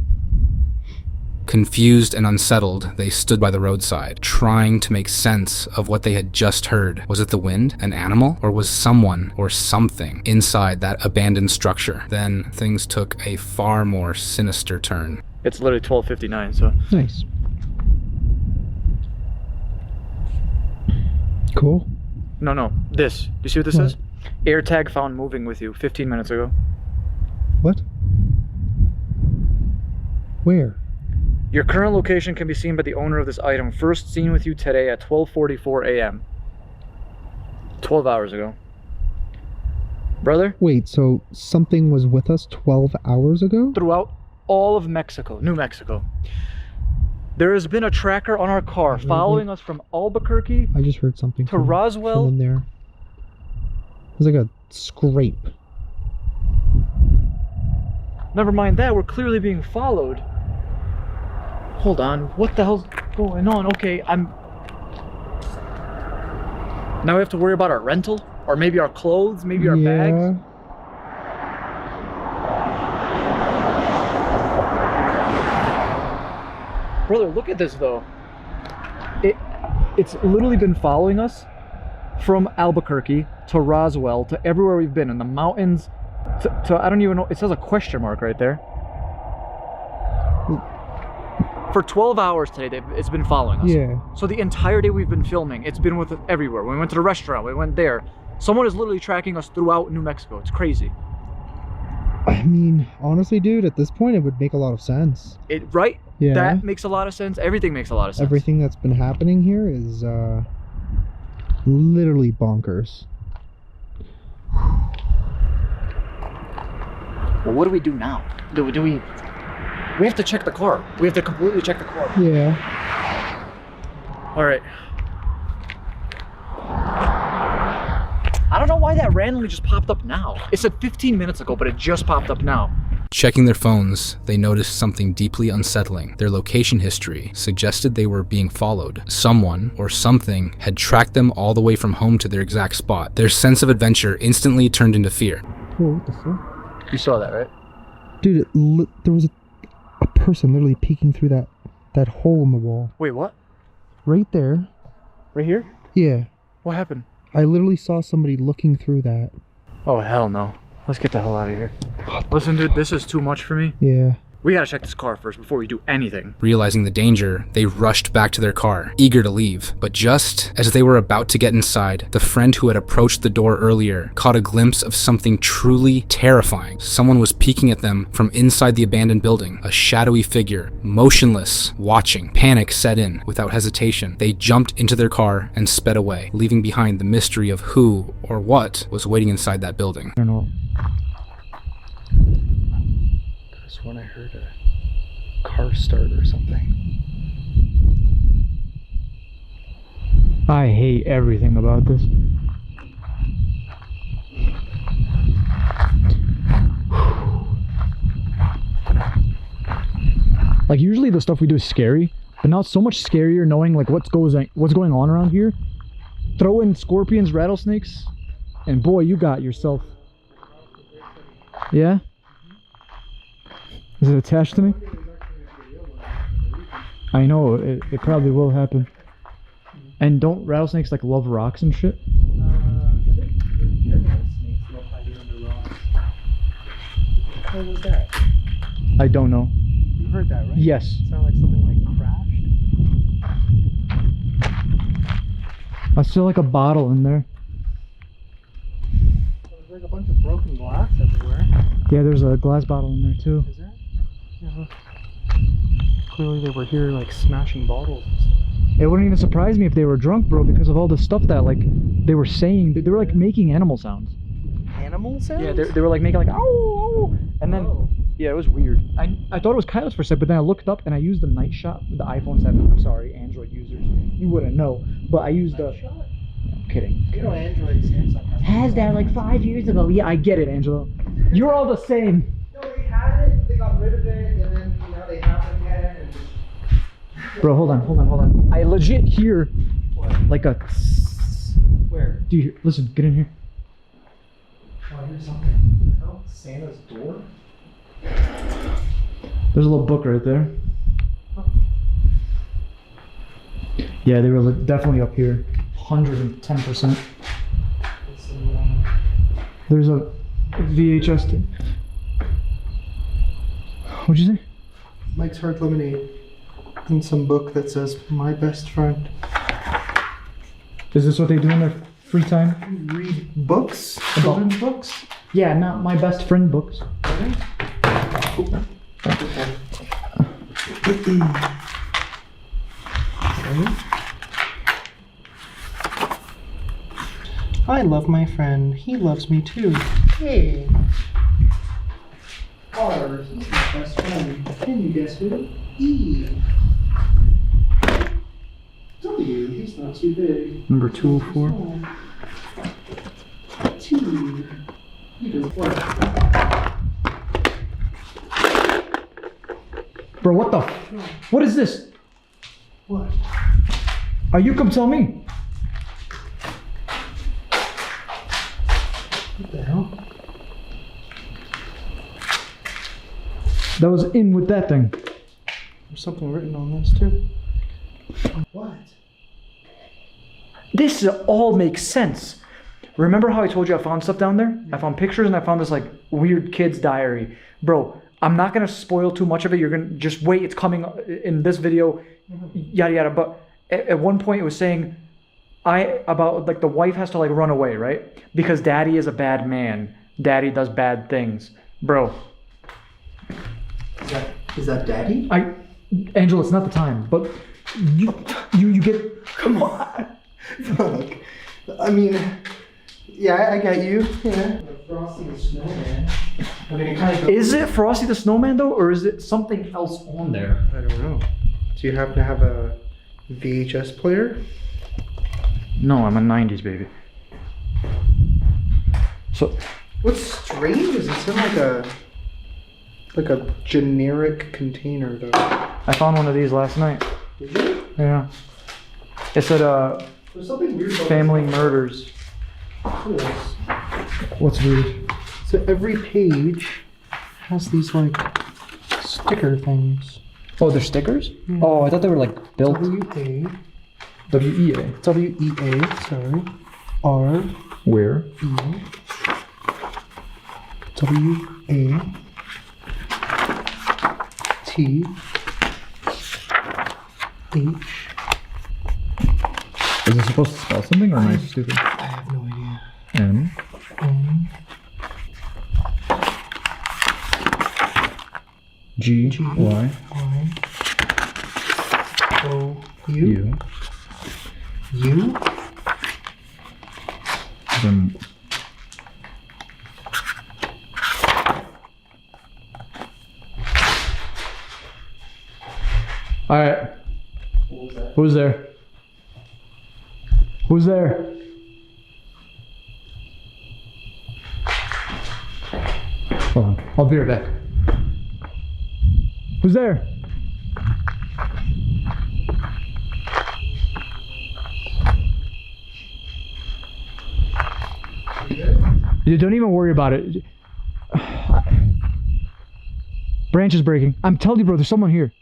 Confused and unsettled, they stood by the roadside, trying to make sense of what they had just heard. Was it the wind, an animal, or was someone or something inside that abandoned structure? Then things took a far more sinister turn. It's literally 12:59, so... Nice. Cool. No, this. Do you see what this What? is? Air tag found moving with you 15 minutes ago. What? Where? Your current location can be seen by the owner of this item, first seen with you today at 12:44 a.m. 12 hours ago. Brother? Wait, so something was with us 12 hours ago? Throughout all of Mexico, New Mexico, there has been a tracker on our car following us from Albuquerque I just heard something to Roswell. from in there. It was like a scrape. Never mind that, we're clearly being followed. Hold on, what the hell's going on? Okay, now we have to worry about our rental? Or maybe our clothes, maybe our bags? Brother, look at this though. It's literally been following us from Albuquerque to Roswell to everywhere we've been in the mountains to I don't even know, it says a question mark right there. For 12 hours today, it's been following us. Yeah. So the entire day we've been filming, it's been with us everywhere. We went to the restaurant, we went there. Someone is literally tracking us throughout New Mexico. It's crazy. I mean, honestly, dude, at this point, it would make a lot of sense. Right? Yeah. That makes a lot of sense. Everything makes a lot of sense. Everything that's been happening here is literally bonkers. Well, what do we do now? Do we have to check the car. We have to completely check the car. Yeah. All right. I don't know why that randomly just popped up now. It said 15 minutes ago, but it just popped up now. Checking their phones, they noticed something deeply unsettling. Their location history suggested they were being followed. Someone or something had tracked them all the way from home to their exact spot. Their sense of adventure instantly turned into fear. Whoa, what the fuck? You saw that, right? Dude, there was a person literally peeking through that hole in the wall. Wait, what? Right there. Right here? Yeah. What happened? I literally saw somebody looking through that. Oh, hell no. Let's get the hell out of here. Listen, dude, this is too much for me. Yeah. We gotta check this car first before we do anything. Realizing the danger, they rushed back to their car, eager to leave. But just as they were about to get inside, the friend who had approached the door earlier caught a glimpse of something truly terrifying. Someone was peeking at them from inside the abandoned building, a shadowy figure, motionless, watching. Panic set in. Without hesitation, they jumped into their car and sped away, leaving behind the mystery of who or what was waiting inside that building. I don't know. When I heard a car start or something. I hate everything about this. Like usually the stuff we do is scary, but now it's so much scarier knowing like what's going on around here. Throw in scorpions, rattlesnakes, and boy, you got yourself. Yeah? Is it attached to me? I know, it probably will happen. And don't rattlesnakes like love rocks and shit? What was that? I don't know. You heard that, right? Yes. It sounded like something like crashed. I feel like a bottle in there. There's like a bunch of broken glass everywhere. Yeah, there's a glass bottle in there too. Is there? Yeah. Clearly they were here like smashing bottles and stuff. It wouldn't even surprise me if they were drunk, bro, because of all the stuff that like they were saying. They were like making animal sounds. Animal sounds? Yeah, they were like making like ow, ow. And then yeah, it was weird. I thought it was coyotes for a second, but then I looked up and I used the night shot with the iPhone 7. I'm sorry, Android users, you wouldn't know, but I used the. I'm kidding. You know Android Samsung Has that like 5 years ago? Yeah, I get it, Angelo. You're all the same. No, they had it, they got rid of it, and then now they have it again. And Bro, hold on. I legit hear like a. where? Do you hear? Listen, get in here. Oh, I hear something. What the hell? Santa's door? There's a little book right there. Yeah, they were definitely up here. 110%. There's a VHS tape. What'd you say? Mike's Hard Lemonade. And some book that says, My Best Friend. Is this what they do in their free time? Read books? Children's books? Yeah, not my best friend books. I love my friend. He loves me too. Hey. R, he's my best friend. Can you guess who? E. W, he's not too big. Number 204. T. He does what? Bro, what the? What is this? What? You come tell me. What the hell? That was in with that thing. There's something written on this too. What? This all makes sense. Remember how I told you I found stuff down there? I found pictures and I found this like weird kid's diary. Bro, I'm not gonna spoil too much of it. You're gonna just wait, it's coming in this video, yada yada. But at one point it was saying about like the wife has to like run away, right? Because daddy is a bad man. Daddy does bad things. Bro. Is that daddy? Angela, it's not the time, but you get. Come on. Look, I mean, yeah, I got you. Yeah. Frosty the Snowman. I mean, it kind of. Is it Frosty the Snowman though, or is it something else on there? I don't know. Do you happen to have a VHS player? No, I'm a 90s baby. So. What's strange is it's in like a generic container though. I found one of these last night. Did you? Yeah. It said There's something weird about family murders. What's weird? So every page has these like sticker things. Oh, they're stickers? Oh, I thought they were like built. W-E-A. W-E-A. Sorry. R. Where? E. W-A. T. H. Is it supposed to spell something or am I stupid? I have no idea. N. N. G. G. Y. Y. O. U. U. U. Then. All right. Who's there? Who's there? Hold on. I'll be right back. Who's there? You don't even worry about it. Branch is breaking. I'm telling you, bro, there's someone here.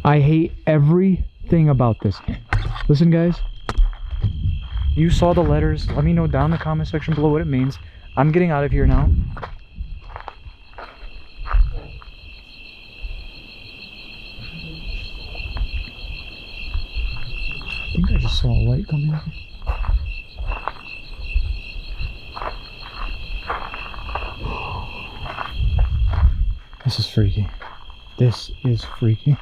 I hate everything about this. Listen, guys. You saw the letters. Let me know down in the comment section below what it means. I'm getting out of here now. I think I just saw a light come in. This is freaky. This is freaky.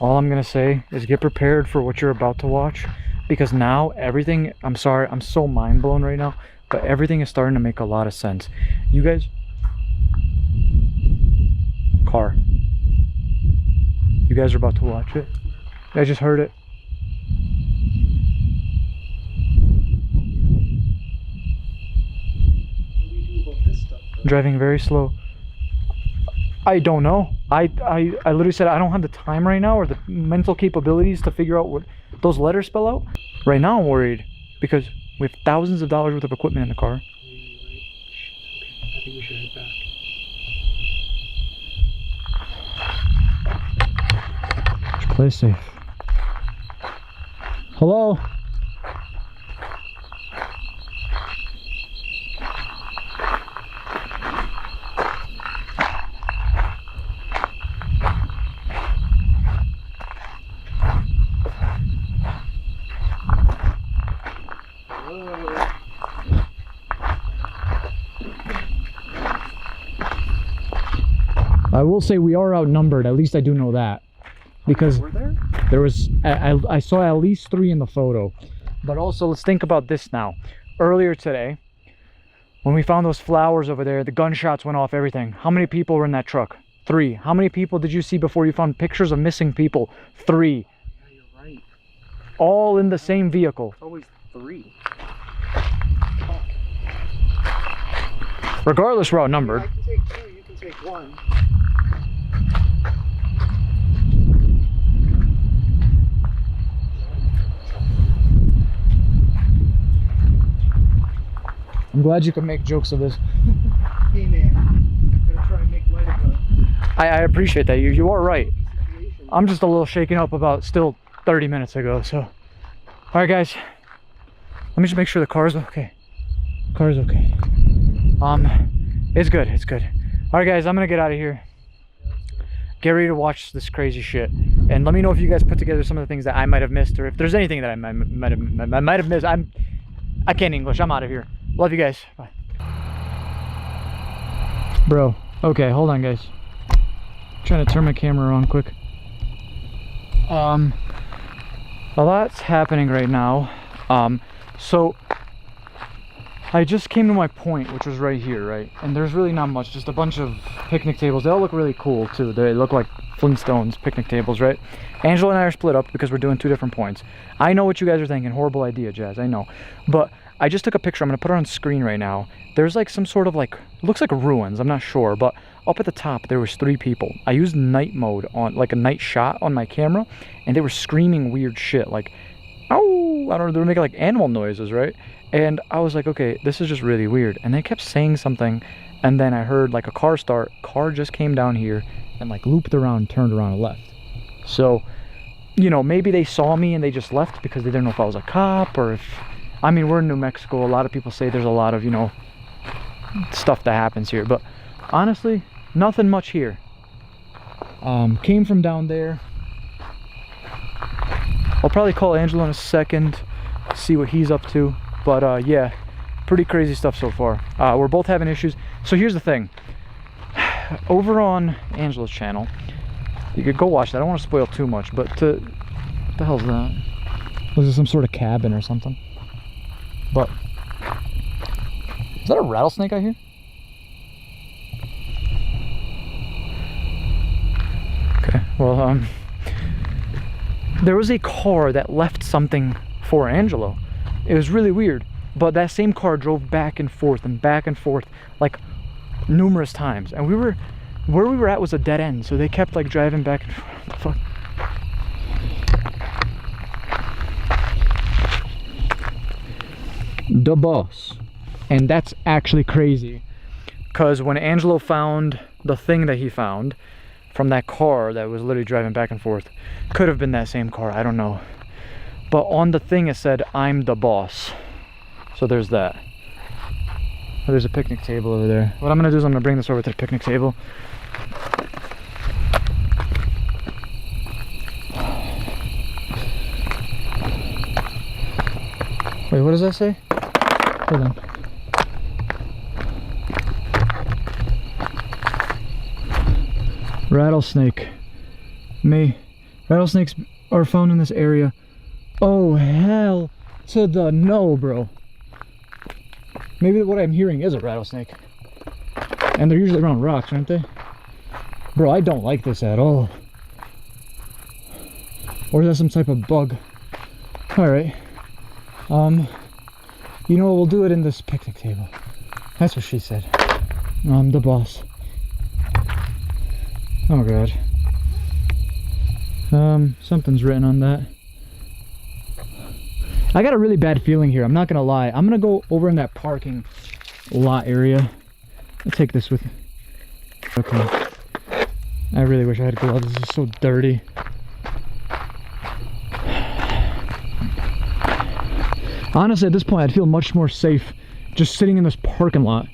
All I'm gonna say is get prepared for what you're about to watch, because now everything, I'm sorry, I'm so mind blown right now, but everything is starting to make a lot of sense. You guys, car. You guys are about to watch it. I just heard it. What do you do about this stuff? Driving very slow. I don't know. I literally said I don't have the time right now or the mental capabilities to figure out what those letters spell out. Right now I'm worried because we have thousands of dollars worth of equipment in the car. I think we should head back. Just play safe. Hello? I will say we are outnumbered. At least I do know that, because there was I saw at least 3 in the photo. But also, let's think about this now. Earlier today, when we found those flowers over there, the gunshots went off, everything. How many people were in that truck? 3. How many people did you see before you found pictures of missing people? 3. Yeah, you're right. All in the same vehicle. It's always 3. Regardless, we're outnumbered. I can take 2, you can take 1. I'm glad you can make jokes of this. Hey man, I'm gonna try and make light of I appreciate that. You are right. I'm just a little shaken up about still 30 minutes ago, so. All right, guys. Let me just make sure the car's okay. Car's okay. It's good, it's good. All right, guys, I'm gonna get out of here. Get ready to watch this crazy shit. And let me know if you guys put together some of the things that I might have missed, or if there's anything that I might have missed. I can't English, I'm out of here. Love you guys, bye. Bro, okay, hold on, guys. Trying to turn my camera on quick. A lot's happening right now. So I just came to my point, which was right here, right? And there's really not much, just a bunch of picnic tables. They all look really cool too. They look like Flintstones picnic tables, right? Angela and I are split up because we're doing 2 different points. I know what you guys are thinking. Horrible idea, Jazz, I know. But I just took a picture. I'm gonna put it on screen right now. There's like some sort of like, it looks like ruins, I'm not sure, but up at the top there was 3 people. I used night mode on, like a night shot on my camera, and they were screaming weird shit like, ow, I don't know, they were making like animal noises, right? And I was like, okay, this is just really weird. And they kept saying something, and then I heard like a car start. Car just came down here and like looped around, turned around and left. So, you know, maybe they saw me and they just left because they didn't know if I was a cop, or if, I mean, we're in New Mexico. A lot of people say there's a lot of, you know, stuff that happens here, but honestly, nothing much here. Came from down there. I'll probably call Angelo in a second, see what he's up to. But yeah, pretty crazy stuff so far. We're both having issues. So here's the thing. Over on Angelo's channel, you could go watch that. I don't want to spoil too much, but what the hell's that? Was it some sort of cabin or something? But is that a rattlesnake I hear? Okay, well, there was a car that left something for Angelo. It was really weird, but that same car drove back and forth like numerous times, and where we were at was a dead end, so they kept like driving back and forth. What the fuck? The boss. And that's actually crazy, because when Angelo found the thing that he found from that car that was literally driving back and forth, could have been that same car, I don't know, but on the thing it said, "I'm the boss." So there's that. Oh, there's a picnic table over there. What I'm gonna do is I'm gonna bring this over to the picnic table. Wait, what does that say? Hold on. Rattlesnake. Rattlesnakes are found in this area. Oh, hell to the no, bro. Maybe what I'm hearing is a rattlesnake. And they're usually around rocks, aren't they? Bro, I don't like this at all. Or is that some type of bug? Alright. You know what, we'll do it in this picnic table. That's what she said. I'm the boss. Oh god. Something's written on that. I got a really bad feeling here, I'm not gonna lie. I'm gonna go over in that parking lot area. I'll take this with me. Okay. I really wish I had gloves. This is so dirty. Honestly, at this point, I'd feel much more safe just sitting in this parking lot.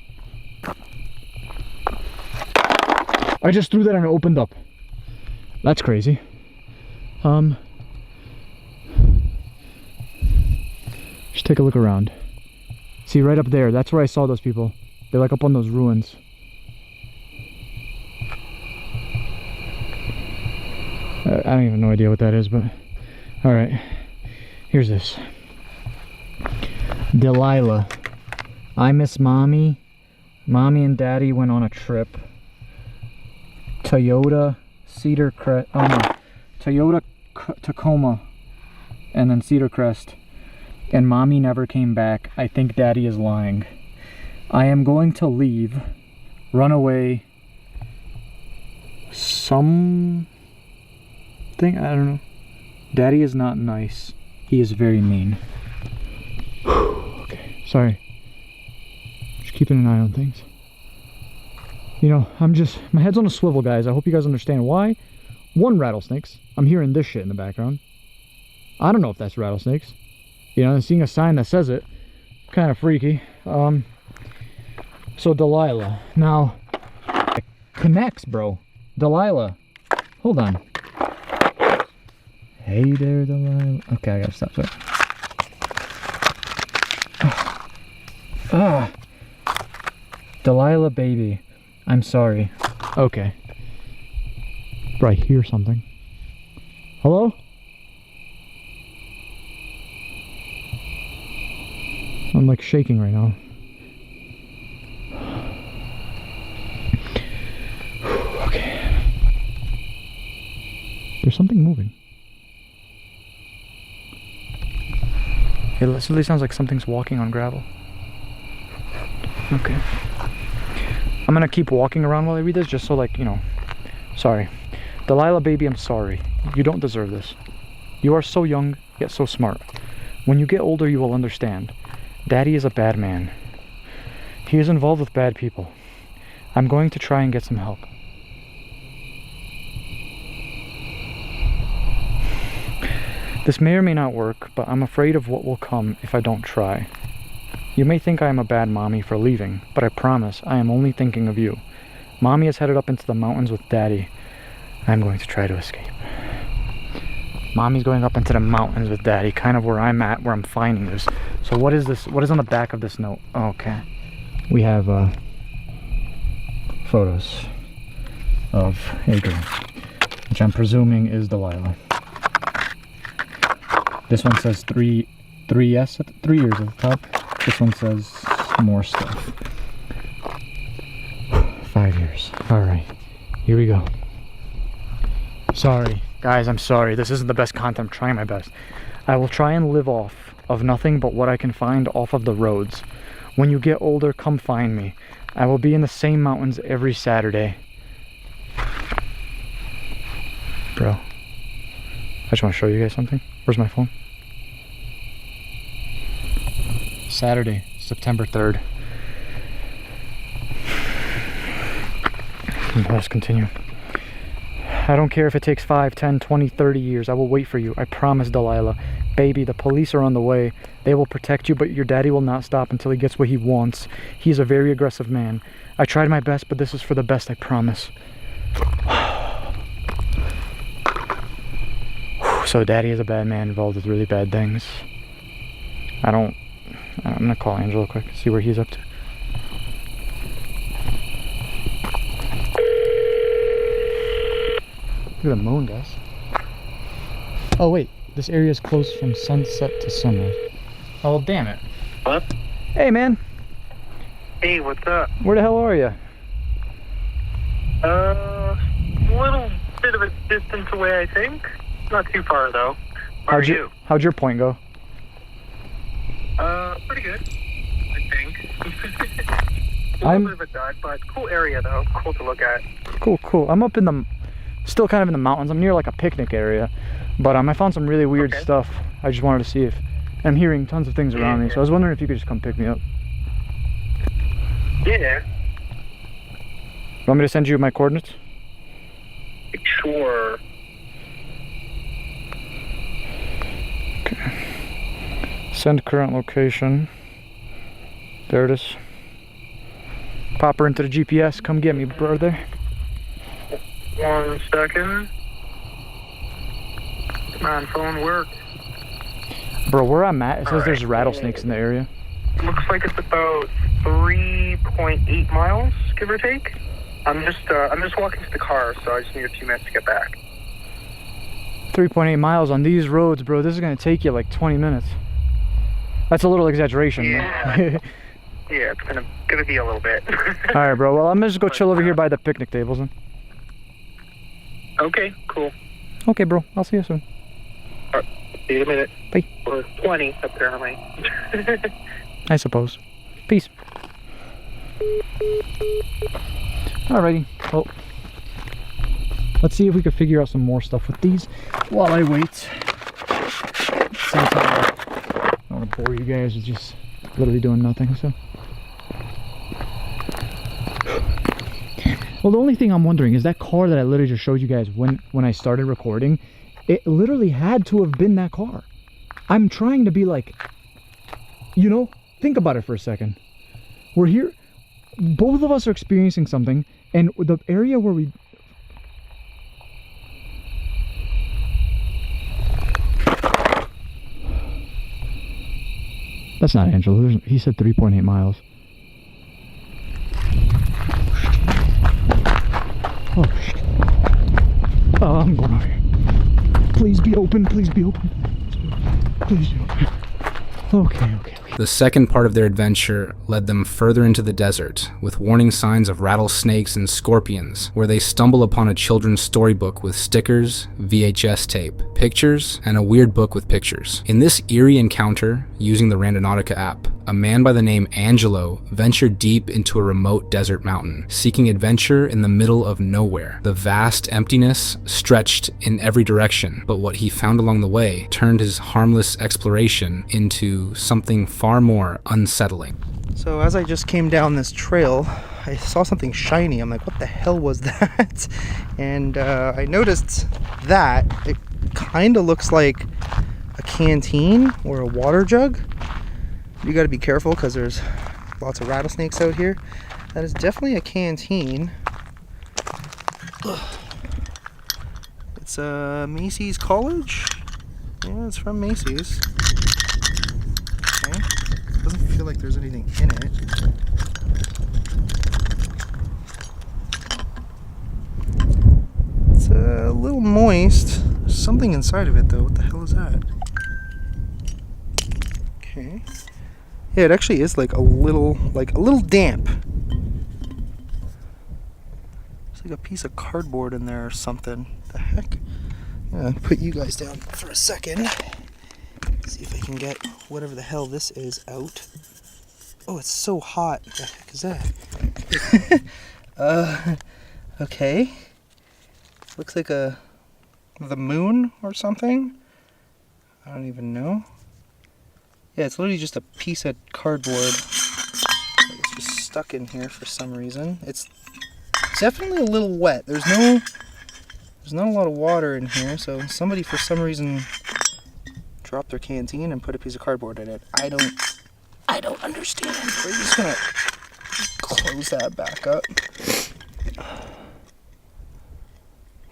I just threw that and it opened up. That's crazy. Just take a look around. See, right up there, that's where I saw those people. They're like up on those ruins. I don't even know idea what that is, but alright. Here's this. Delilah. I miss mommy. Mommy and daddy went on a trip. Toyota, Cedar Crest, oh no, Toyota Tacoma, and then Cedar Crest. And mommy never came back. I think daddy is lying. I am going to leave, run away, something, I don't know. Daddy is not nice. He is very mean. Okay, sorry. Just keeping an eye on things. You know, my head's on a swivel, guys. I hope you guys understand why. One, rattlesnakes. I'm hearing this shit in the background. I don't know if that's rattlesnakes. You know, seeing a sign that says it, kind of freaky. So Delilah. Now, it connects, bro. Delilah. Hold on. Hey there, Delilah. Okay, I gotta stop there. Delilah, baby. I'm sorry. Okay. Bro, I hear something. Hello? I'm like shaking right now. Okay. There's something moving. It literally sounds like something's walking on gravel. Okay. I'm gonna keep walking around while I read this, just so, like, you know. Sorry. Delilah, baby, I'm sorry. You don't deserve this. You are so young, yet so smart. When you get older, you will understand. Daddy is a bad man. He is involved with bad people. I'm going to try and get some help. This may or may not work, but I'm afraid of what will come if I don't try. You may think I am a bad mommy for leaving, but I promise I am only thinking of you. Mommy is headed up into the mountains with Daddy. I'm going to try to escape. Mommy's going up into the mountains with Daddy, kind of where I'm at, where I'm finding this. So what is this? What is on the back of this note? Okay. We have photos of a girl, which I'm presuming is Delilah. This one says 3 years at the top. This one says more stuff. 5 years. Alright, here we go. Sorry, guys, I'm sorry. This isn't the best content. I'm trying my best. I will try and live off of nothing but what I can find off of the roads. When you get older, come find me. I will be in the same mountains every Saturday. Bro, I just want to show you guys something. Where's my phone? Saturday, September 3rd. Let's continue. I don't care if it takes 5, 10, 20, 30 years. I will wait for you. I promise, Delilah. Baby, the police are on the way. They will protect you, but your daddy will not stop until he gets what he wants. He's a very aggressive man. I tried my best, but this is for the best, I promise. So daddy is a bad man involved with really bad things. I'm gonna call Angelo quick, see where he's up to. Look at the moon, guys. Oh wait, this area is closed from sunset to sunrise. Oh, well, damn it. What? Hey, man. Hey, what's up? Where the hell are you? A little bit of a distance away, I think. Not too far, though. How are you? How'd your point go? Pretty good, I think. A little bit of a dud, but cool area, though. Cool to look at. Cool. I'm up in the, still kind of in the mountains. I'm near like a picnic area, but I found some really weird stuff. I just wanted to see if, and I'm hearing tons of things around me, so I was wondering if you could just come pick me up. Yeah. You want me to send you my coordinates? Sure. Okay. Send current location. There it is. Pop her into the GPS. Come get me, brother. 1 second. Come on, phone work. Bro, where I'm at, it says there's rattlesnakes in the area. Looks like it's about 3.8 miles, give or take. I'm just walking to the car, so I just need a few minutes to get back. 3.8 miles on these roads, bro. This is gonna take you like 20 minutes. That's a little exaggeration. Yeah. Yeah, it's gonna be a little bit. All right, bro. Well, I'm gonna just go chill over here by the picnic tables then. Okay, cool. Okay, bro. I'll see you soon. All right, see you in a minute. Bye. Or 20, apparently. I suppose. Peace. Alrighty. Well, let's see if we can figure out some more stuff with these while I wait. Same time, I don't want to bore you guys with just literally doing nothing, so. Damn Well, the only thing I'm wondering is that car that I literally just showed you guys when I started recording, it literally had to have been that car. I'm trying to be like, you know, think about it for a second. We're here, both of us are experiencing something, and the area where we... That's not Angelo. He said 3.8 miles. Oh, shit. Oh, I'm going over here. Please be open. Please be open. Please be open. Okay. The second part of their adventure led them further into the desert, with warning signs of rattlesnakes and scorpions, where they stumble upon a children's storybook with stickers, VHS tape, pictures, and a weird book with pictures. In this eerie encounter, using the Randonautica app, a man by the name Angelo ventured deep into a remote desert mountain, seeking adventure in the middle of nowhere. The vast emptiness stretched in every direction, but what he found along the way turned his harmless exploration into something far more unsettling. So as I just came down this trail, I saw something shiny. I'm like, what the hell was that? And I noticed that it kind of looks like a canteen or a water jug. You got to be careful because there's lots of rattlesnakes out here. That is definitely a canteen. It's Macy's College. Yeah, it's from Macy's. Okay. Doesn't feel like there's anything in it. It's a little moist. There's something inside of it though. What the hell is that? Okay. Yeah, it actually is like a little damp. It's like a piece of cardboard in there or something. The heck? Yeah, put you guys down for a second. See if I can get whatever the hell this is out. Oh, it's so hot. What the heck is that? Okay. Looks like the moon or something. I don't even know. Yeah, it's literally just a piece of cardboard. It's just stuck in here for some reason. It's definitely a little wet. There's not a lot of water in here, so somebody for some reason dropped their canteen and put a piece of cardboard in it. I don't understand. We're just gonna close that back up.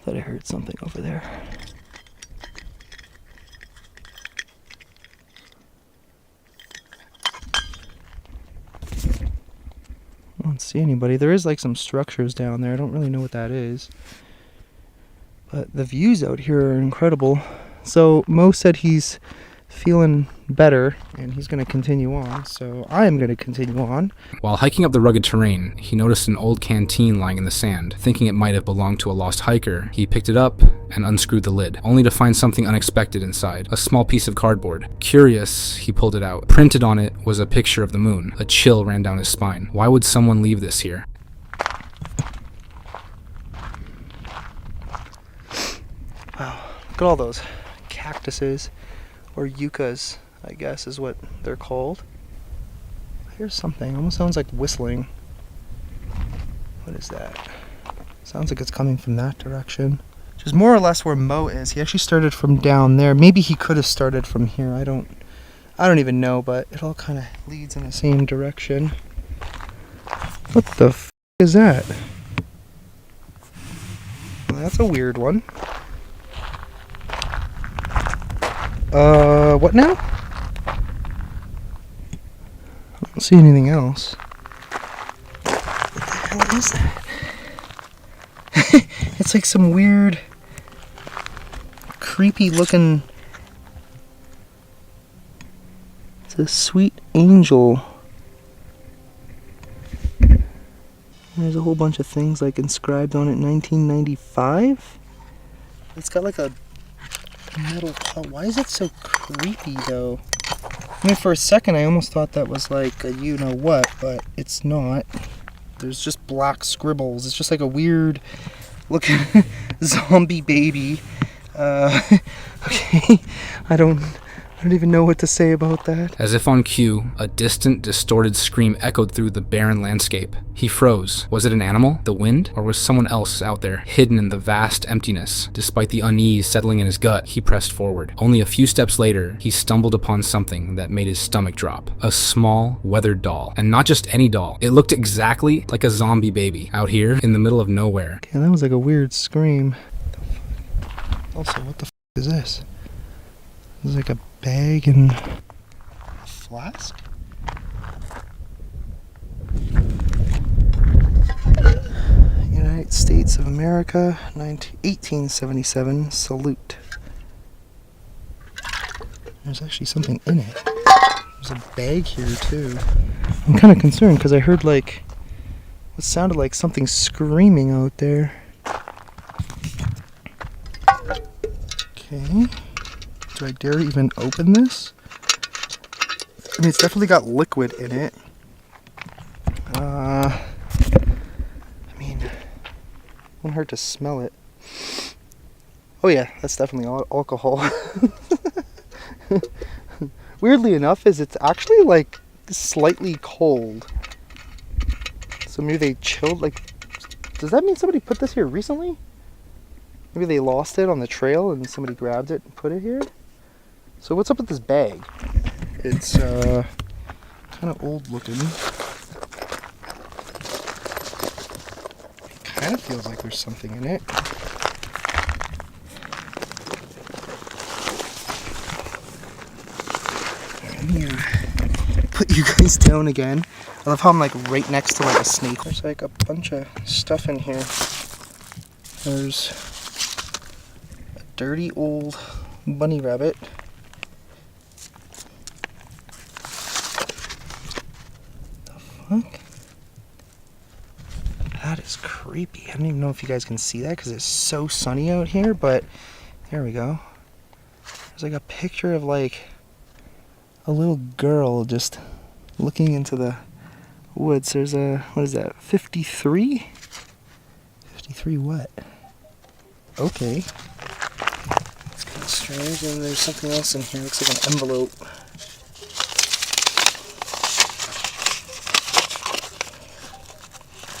Thought I heard something over there. I don't see anybody. There is like some structures down there. I don't really know what that is. But the views out here are incredible. So Mo said he's feeling better and he's going to continue on. So I am going to continue on. While hiking up the rugged terrain, he noticed an old canteen lying in the sand. Thinking it might have belonged to a lost hiker, he picked it up and unscrewed the lid, only to find something unexpected inside, a small piece of cardboard. Curious, he pulled it out. Printed on it was a picture of the moon. A chill ran down his spine. Why would someone leave this here? Wow, look at all those cactuses, or yuccas, I guess is what they're called. Here's something, almost sounds like whistling. What is that? Sounds like it's coming from that direction. Which is more or less where Mo is. He actually started from down there. Maybe he could have started from here. I don't even know, but it all kind of leads in the same direction. What the f is that? Well, that's a weird one. What now? I don't see anything else. What the hell is that? It's like some weird, creepy looking... It's a sweet angel. There's a whole bunch of things like inscribed on it, 1995? It's got like a metal... Oh, why is it so creepy though? I mean, for a second I almost thought that was like a you-know-what, but it's not. There's just black scribbles. It's just like a weird looking zombie baby. Okay, I don't don't even know what to say about that. As if on cue, a distant, distorted scream echoed through the barren landscape. He froze. Was it an animal, the wind, or was someone else out there, hidden in the vast emptiness? Despite the unease settling in his gut, he pressed forward. Only a few steps later, he stumbled upon something that made his stomach drop. A small, weathered doll. And not just any doll. It looked exactly like a zombie baby, out here in the middle of nowhere. Okay, that was like a weird scream. Also, what the is this? There's like a bag and a flask? United States of America, 1877, salute. There's actually something in it. There's a bag here too. I'm kind of concerned because I heard like what sounded like something screaming out there. Okay. Do I dare even open this? I mean, it's definitely got liquid in it. I mean, wouldn't hurt to smell it. Oh yeah, that's definitely alcohol. Weirdly enough, it's actually like slightly cold. So maybe they chilled, like, does that mean somebody put this here recently? Maybe they lost it on the trail and somebody grabbed it and put it here? So what's up with this bag? It's kind of old looking. It kind of feels like there's something in it. Let me put you guys down again. I love how I'm like right next to like a snake. There's like a bunch of stuff in here. There's a dirty old bunny rabbit. Fuck? That is creepy. I don't even know if you guys can see that because it's so sunny out here, but there we go. There's like a picture of like a little girl just looking into the woods. There's a, what is that, 53? 53 what? Okay. It's kind of strange, and there's something else in here. Looks like an envelope.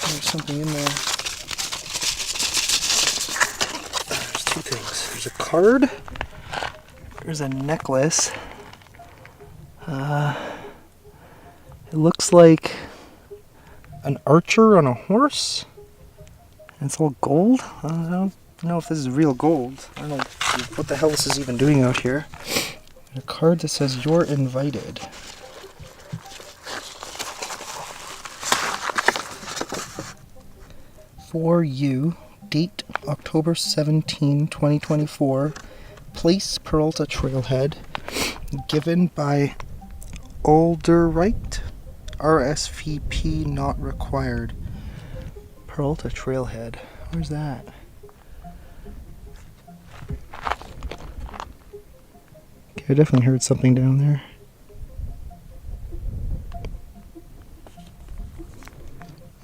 There's something in there. There's two things. There's a card. There's a necklace. It looks like an archer on a horse. And it's all gold. I don't know if this is real gold. I don't know what the hell this is even doing out here. And a card that says you're invited. For you, date October 17, 2024, place Peralta Trailhead, given by Alderite, RSVP not required. Peralta Trailhead, where's that? Okay, I definitely heard something down there.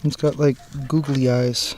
It's got like googly eyes.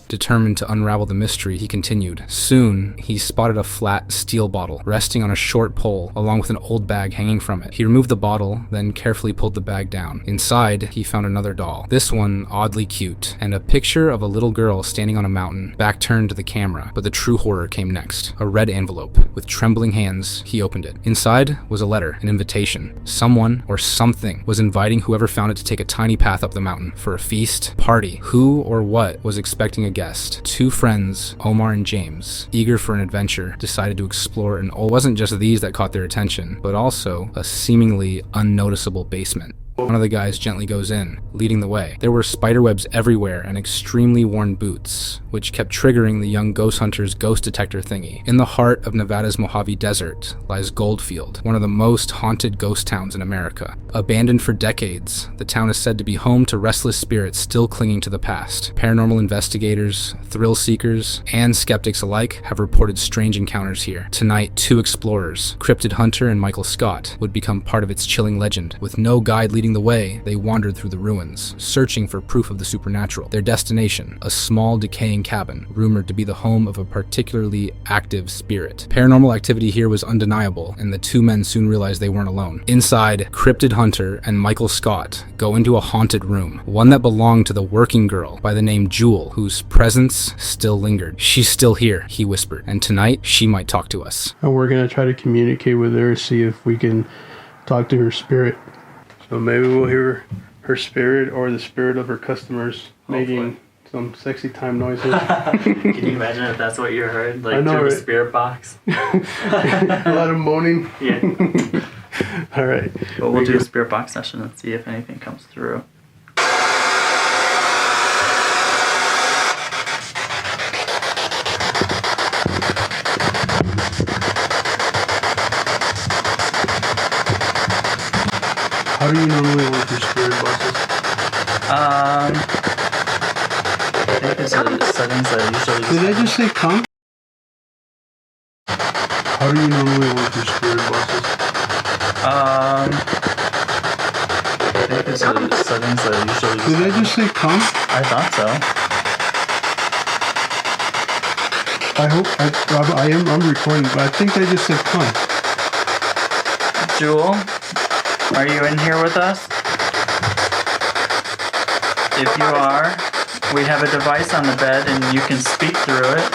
Determined to unravel the mystery, he continued. Soon, he spotted a flat steel bottle resting on a short pole, along with an old bag hanging from it. He removed the bottle, then carefully pulled the bag down. Inside, he found another doll, this one oddly cute, and a picture of a little girl standing on a mountain, back turned to the camera. But the true horror came next. A red envelope. With trembling hands, he opened it. Inside was a letter, an invitation. Someone or something was inviting whoever found it to take a tiny path up the mountain for a feast, party. Who or what was expecting a guest? Two friends, Omar and James, eager for an adventure, decided to explore an old. It wasn't just these that caught their attention, but also a seemingly unnoticeable basement. One of the guys gently goes in, leading the way. There were spiderwebs everywhere and extremely worn boots, which kept triggering the young ghost hunter's ghost detector thingy. In the heart of Nevada's Mojave Desert lies Goldfield, one of the most haunted ghost towns in America. Abandoned for decades, the town is said to be home to restless spirits still clinging to the past. Paranormal investigators, thrill seekers, and skeptics alike have reported strange encounters here. Tonight, two explorers, Cryptid Hunter and Michael Scott, would become part of its chilling legend. With no guide leading Leading the way, they wandered through the ruins, searching for proof of the supernatural. Their destination, a small, decaying cabin, rumored to be the home of a particularly active spirit. Paranormal activity here was undeniable, and the two men soon realized they weren't alone. Inside, Cryptid Hunter and Michael Scott go into a haunted room, one that belonged to the working girl by the name Jewel, whose presence still lingered. "She's still here," he whispered, "and tonight she might talk to us." And we're going to try to communicate with her, see if we can talk to her spirit. So maybe we'll hear her spirit or the spirit of her customers making some sexy time noises. Can you imagine if that's what you heard? Like, I know, through the right? spirit box? A lot of moaning. Yeah. All right. But we'll do a spirit box session and see if anything comes through. How do you normally work your spirit boxes? I think there's settings that usually... Did I just say come? How do you normally work your spirit boxes? I think there's settings that usually... Did I just say come? I thought so. I hope I'm recording, but I think I just said come. Jewel, are you in here with us? If you are, we have a device on the bed and you can speak through it.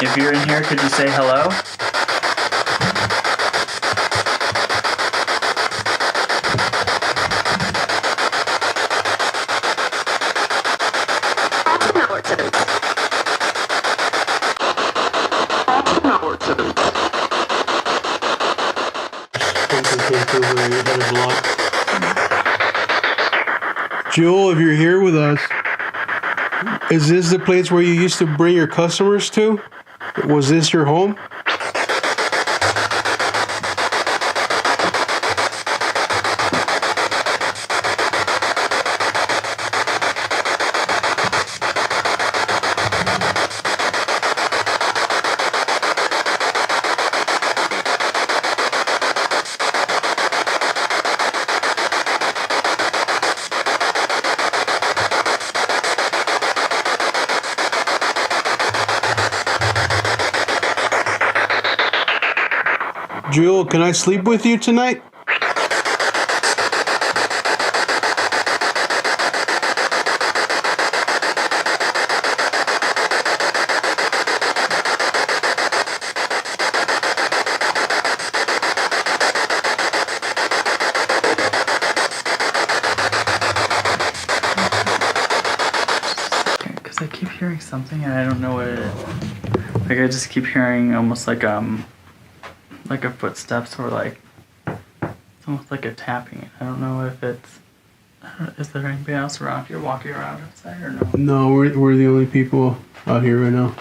If you're in here, could you say hello? Jewel, if you're here with us, is this the place where you used to bring your customers to? Was this your home? Jewel, can I sleep with you tonight? Because I keep hearing something and I don't know what it is. Like, I just keep hearing almost like a footsteps or like it's almost like a tapping. I don't know if it's. Is there anybody else around here walking around outside or no? No, we're the only people out here right now.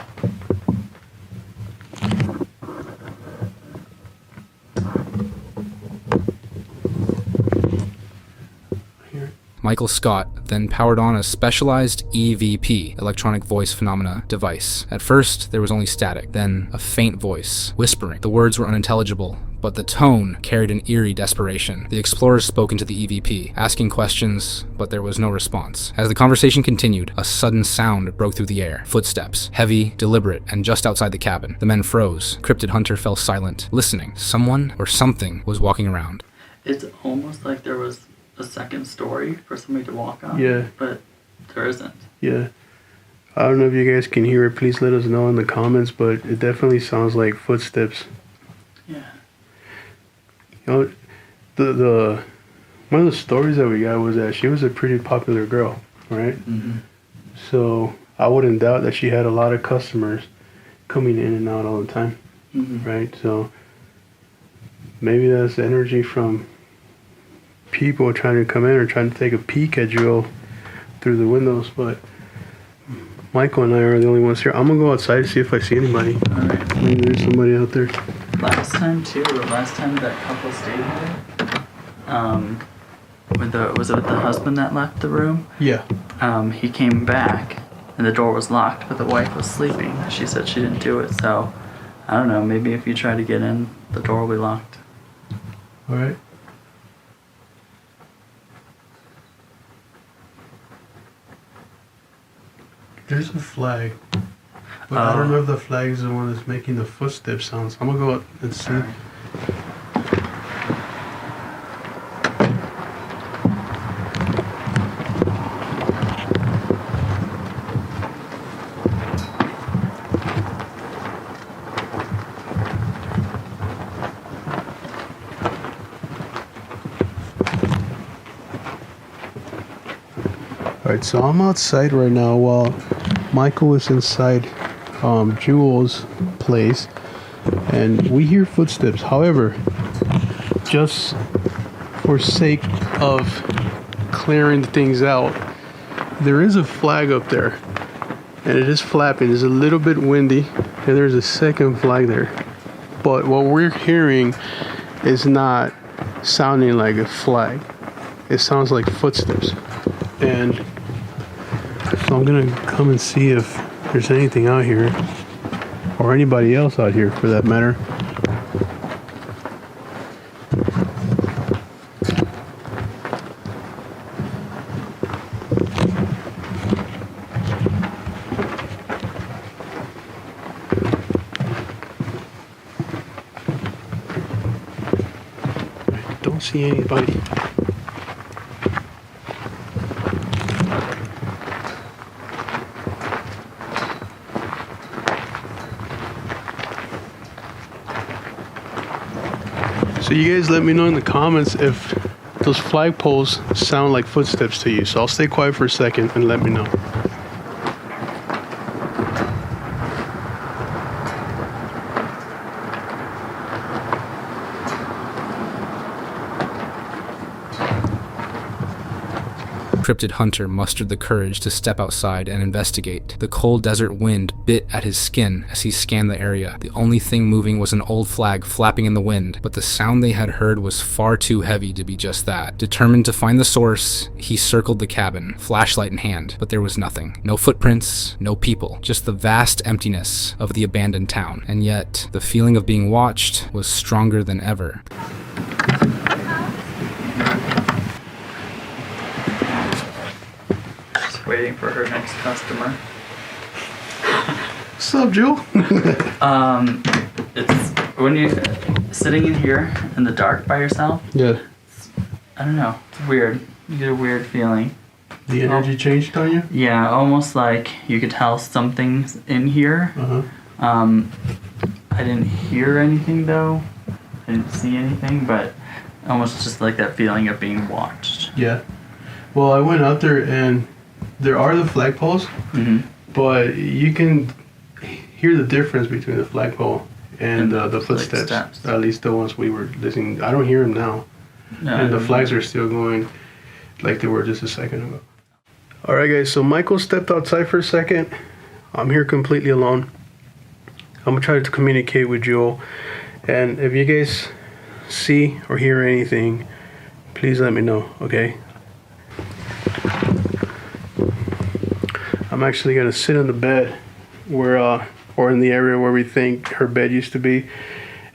Michael Scott then powered on a specialized EVP, electronic voice phenomena device. At first, there was only static, then a faint voice, whispering. The words were unintelligible, but the tone carried an eerie desperation. The explorers spoke into the EVP, asking questions, but there was no response. As the conversation continued, a sudden sound broke through the air. Footsteps, heavy, deliberate, and just outside the cabin. The men froze. Cryptid Hunter fell silent, listening. Someone or something was walking around. It's almost like there was a second story for somebody to walk on. Yeah. But there isn't. Yeah. I don't know if you guys can hear it. Please let us know in the comments, but it definitely sounds like footsteps. Yeah. You know, the one of the stories that we got was that she was a pretty popular girl, right? Mm-hmm. So I wouldn't doubt that she had a lot of customers coming in and out all the time, right? So maybe that's energy from people trying to come in or trying to take a peek at Joe through the windows, but Michael and I are the only ones here. I'm gonna go outside to see if I see anybody. Alright. Maybe there's somebody out there. Last time that couple stayed here, was it with the husband that left the room? Yeah. he came back and the door was locked, but the wife was sleeping. She said she didn't do it, so I don't know, maybe if you try to get in, the door will be locked. Alright. There's a flag. But I don't know if the flag is the one that's making the footstep sounds. I'm gonna go out and see. Alright, so I'm outside right now while Michael is inside Jewel's place, and we hear footsteps. However, just for sake of clearing things out, there is a flag up there, and it is flapping. It's a little bit windy, and there's a second flag there. But what we're hearing is not sounding like a flag. It sounds like footsteps. And so I'm gonna come and see if there's anything out here, or anybody else out here for that matter. I don't see anybody. So you guys let me know in the comments if those flagpoles sound like footsteps to you. So I'll stay quiet for a second and let me know. Cryptid hunter mustered the courage to step outside and investigate. The cold desert wind bit at his skin as he scanned the area. The only thing moving was an old flag flapping in the wind, but the sound they had heard was far too heavy to be just that. Determined to find the source, he circled the cabin, flashlight in hand, but there was nothing. No footprints, no people, just the vast emptiness of the abandoned town. And yet, the feeling of being watched was stronger than ever. Waiting for her next customer. What's up, Joe? It's when you're sitting in here in the dark by yourself. Yeah. I don't know. It's weird. You get a weird feeling. The energy changed on you? Yeah, almost like you could tell something's in here. I didn't hear anything though. I didn't see anything, but almost just like that feeling of being watched. Yeah. Well, I went out there and there are the flagpoles, but you can hear the difference between the flagpole and the footsteps. At least the ones we were listening. I don't hear them now. No, and the flags are still going like they were just a second ago. Alright guys, so Michael stepped outside for a second. I'm here completely alone. I'm going to try to communicate with Joel. And if you guys see or hear anything, please let me know, okay? I'm actually going to sit on the bed where, or in the area where we think her bed used to be,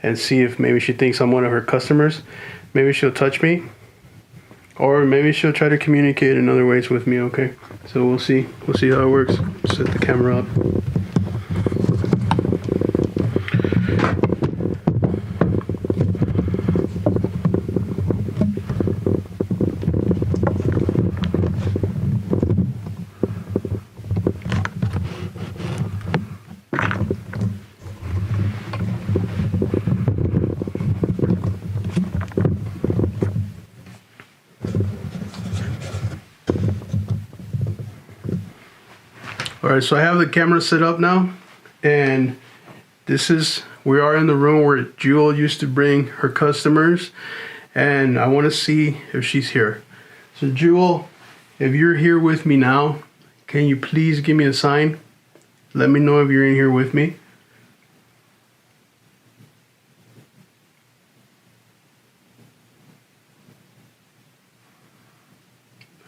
and see if maybe she thinks I'm one of her customers. Maybe she'll touch me, or maybe she'll try to communicate in other ways with me, okay? So we'll see. We'll see how it works. Set the camera up. Alright, so I have the camera set up now, and we are in the room where Jewel used to bring her customers, and I want to see if she's here. So Jewel, if you're here with me now, can you please give me a sign? Let me know if you're in here with me.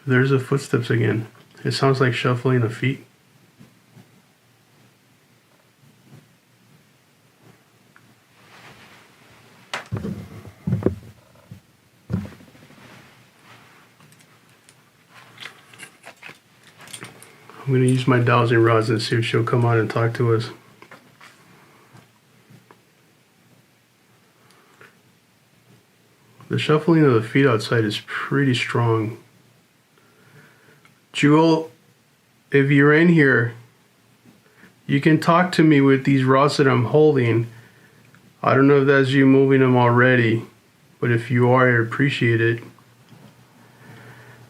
There's the footsteps again. It sounds like shuffling of feet. I'm going to use my dowsing rods and see if she'll come out and talk to us. The shuffling of the feet outside is pretty strong. Jewel, if you're in here, you can talk to me with these rods that I'm holding. I don't know if that's you moving them already, but if you are, I appreciate it.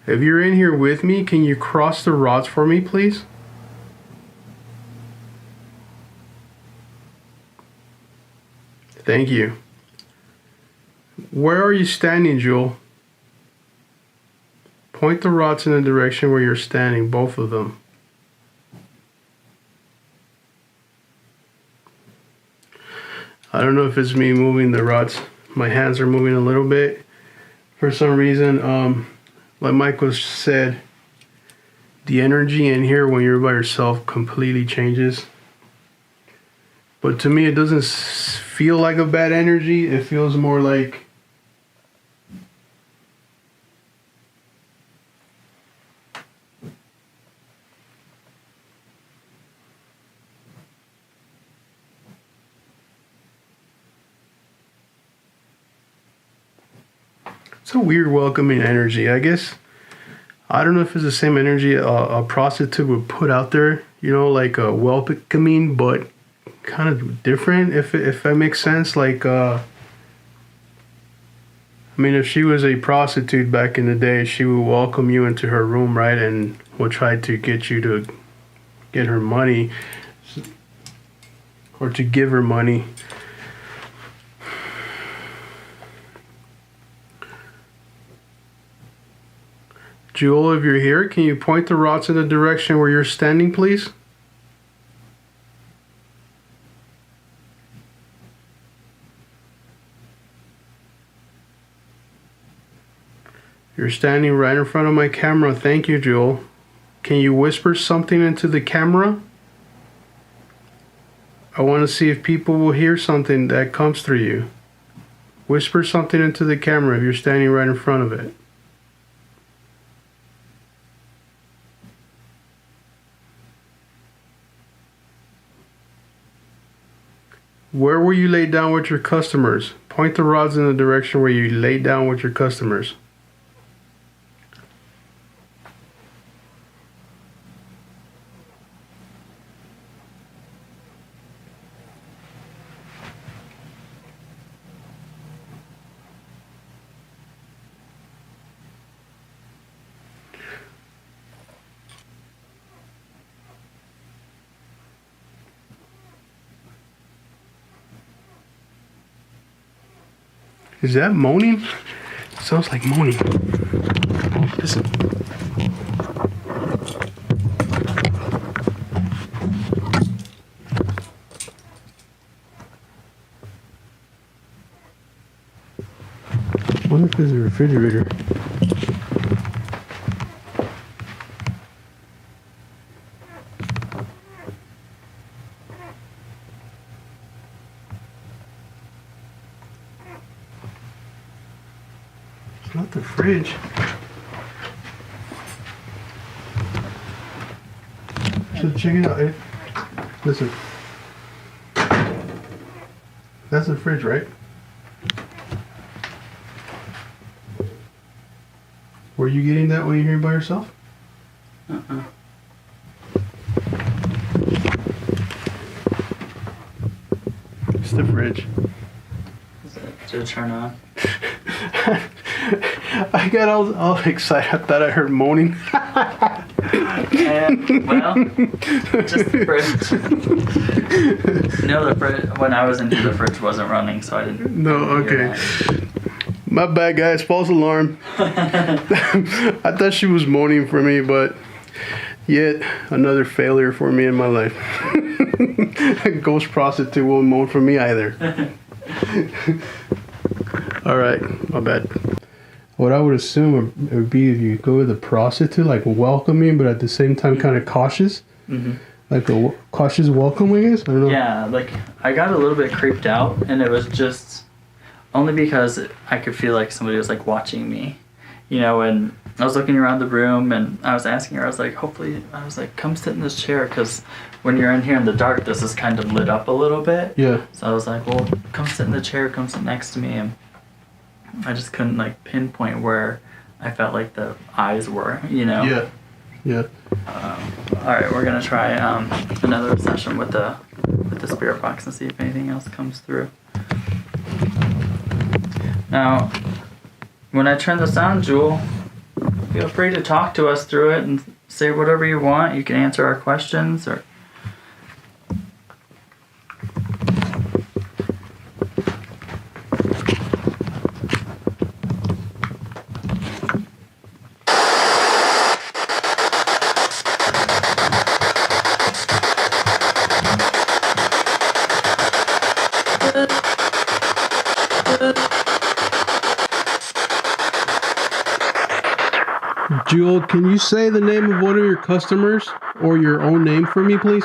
If you're in here with me, can you cross the rods for me, please? Thank you. Where are you standing, Jewel? Point the rods in the direction where you're standing, both of them. I don't know if it's me moving the rods. My hands are moving a little bit for some reason. Like Michael said, the energy in here when you're by yourself completely changes. But to me, it doesn't feel like a bad energy. It feels more like it's a weird welcoming energy. I guess I don't know if it's the same energy a prostitute would put out there, you know, like a welcoming, but kind of different, if that makes sense. Like I mean, if she was a prostitute back in the day, she would welcome you into her room, right, and would try to get you to get her money or to give her money. Jewel, if you're here, can you point the rods in the direction where you're standing, please? You're standing right in front of my camera. Thank you, Jewel. Can you whisper something into the camera? I want to see if people will hear something that comes through you. Whisper something into the camera if you're standing right in front of it. Where will you lay down with your customers? Point the rods in the direction where you lay down with your customers. Is that moaning? It sounds like moaning. Listen. I wonder if there's a refrigerator. Not the fridge. So check it out. Listen. That's the fridge, right? Were you getting that when you're here by yourself? It's the fridge. Did it turn on? I got all excited. I thought I heard moaning. Well, just the fridge. No, the fridge. When I was in here, the fridge wasn't running, so I didn't. No, okay. My bad, guys. False alarm. I thought she was moaning for me, but yet another failure for me in my life. A ghost prostitute won't moan for me either. All right, my bad. what I would assume it would be if you go with the prostitute, like welcoming, but at the same time kind of cautious. Mm-hmm. Like a cautious welcome, I guess? I don't know. Yeah, like I got a little bit creeped out, and it was just only because I could feel like somebody was like watching me, you know, and I was looking around the room and I was asking her, I was like, hopefully, I was like, come sit in this chair, because when you're in here in the dark, this is kind of lit up a little bit. Yeah. So I was like, well, come sit in the chair, come sit next to me, and I just couldn't like pinpoint where I felt like the eyes were, you know. Yeah. Yeah. All right, we're gonna try another session with the spirit box and see if anything else comes through. Now, when I turn this on, Jewel, feel free to talk to us through it and say whatever you want. You can answer our questions or. Jewel, can you say the name of one of your customers or your own name for me, please?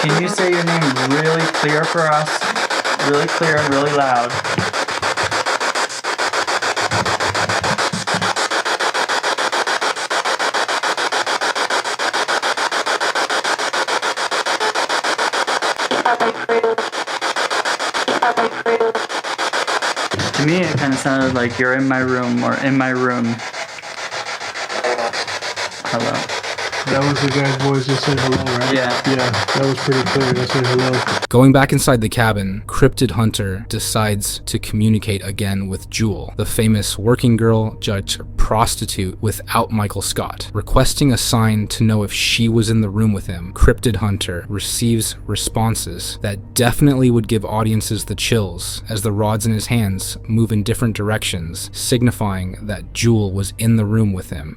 Can you say your name really clear for us? Really clear and really loud. To me, it kind of sounded like you're in my room or in my room. Hello. That was the guy's voice that said hello, right? Yeah. Yeah, that was pretty clear. That said hello. Going back inside the cabin, Cryptid Hunter decides to communicate again with Jewel, the famous working girl, judge, prostitute without Michael Scott. Requesting a sign to know if she was in the room with him, Cryptid Hunter receives responses that definitely would give audiences the chills as the rods in his hands move in different directions, signifying that Jewel was in the room with him.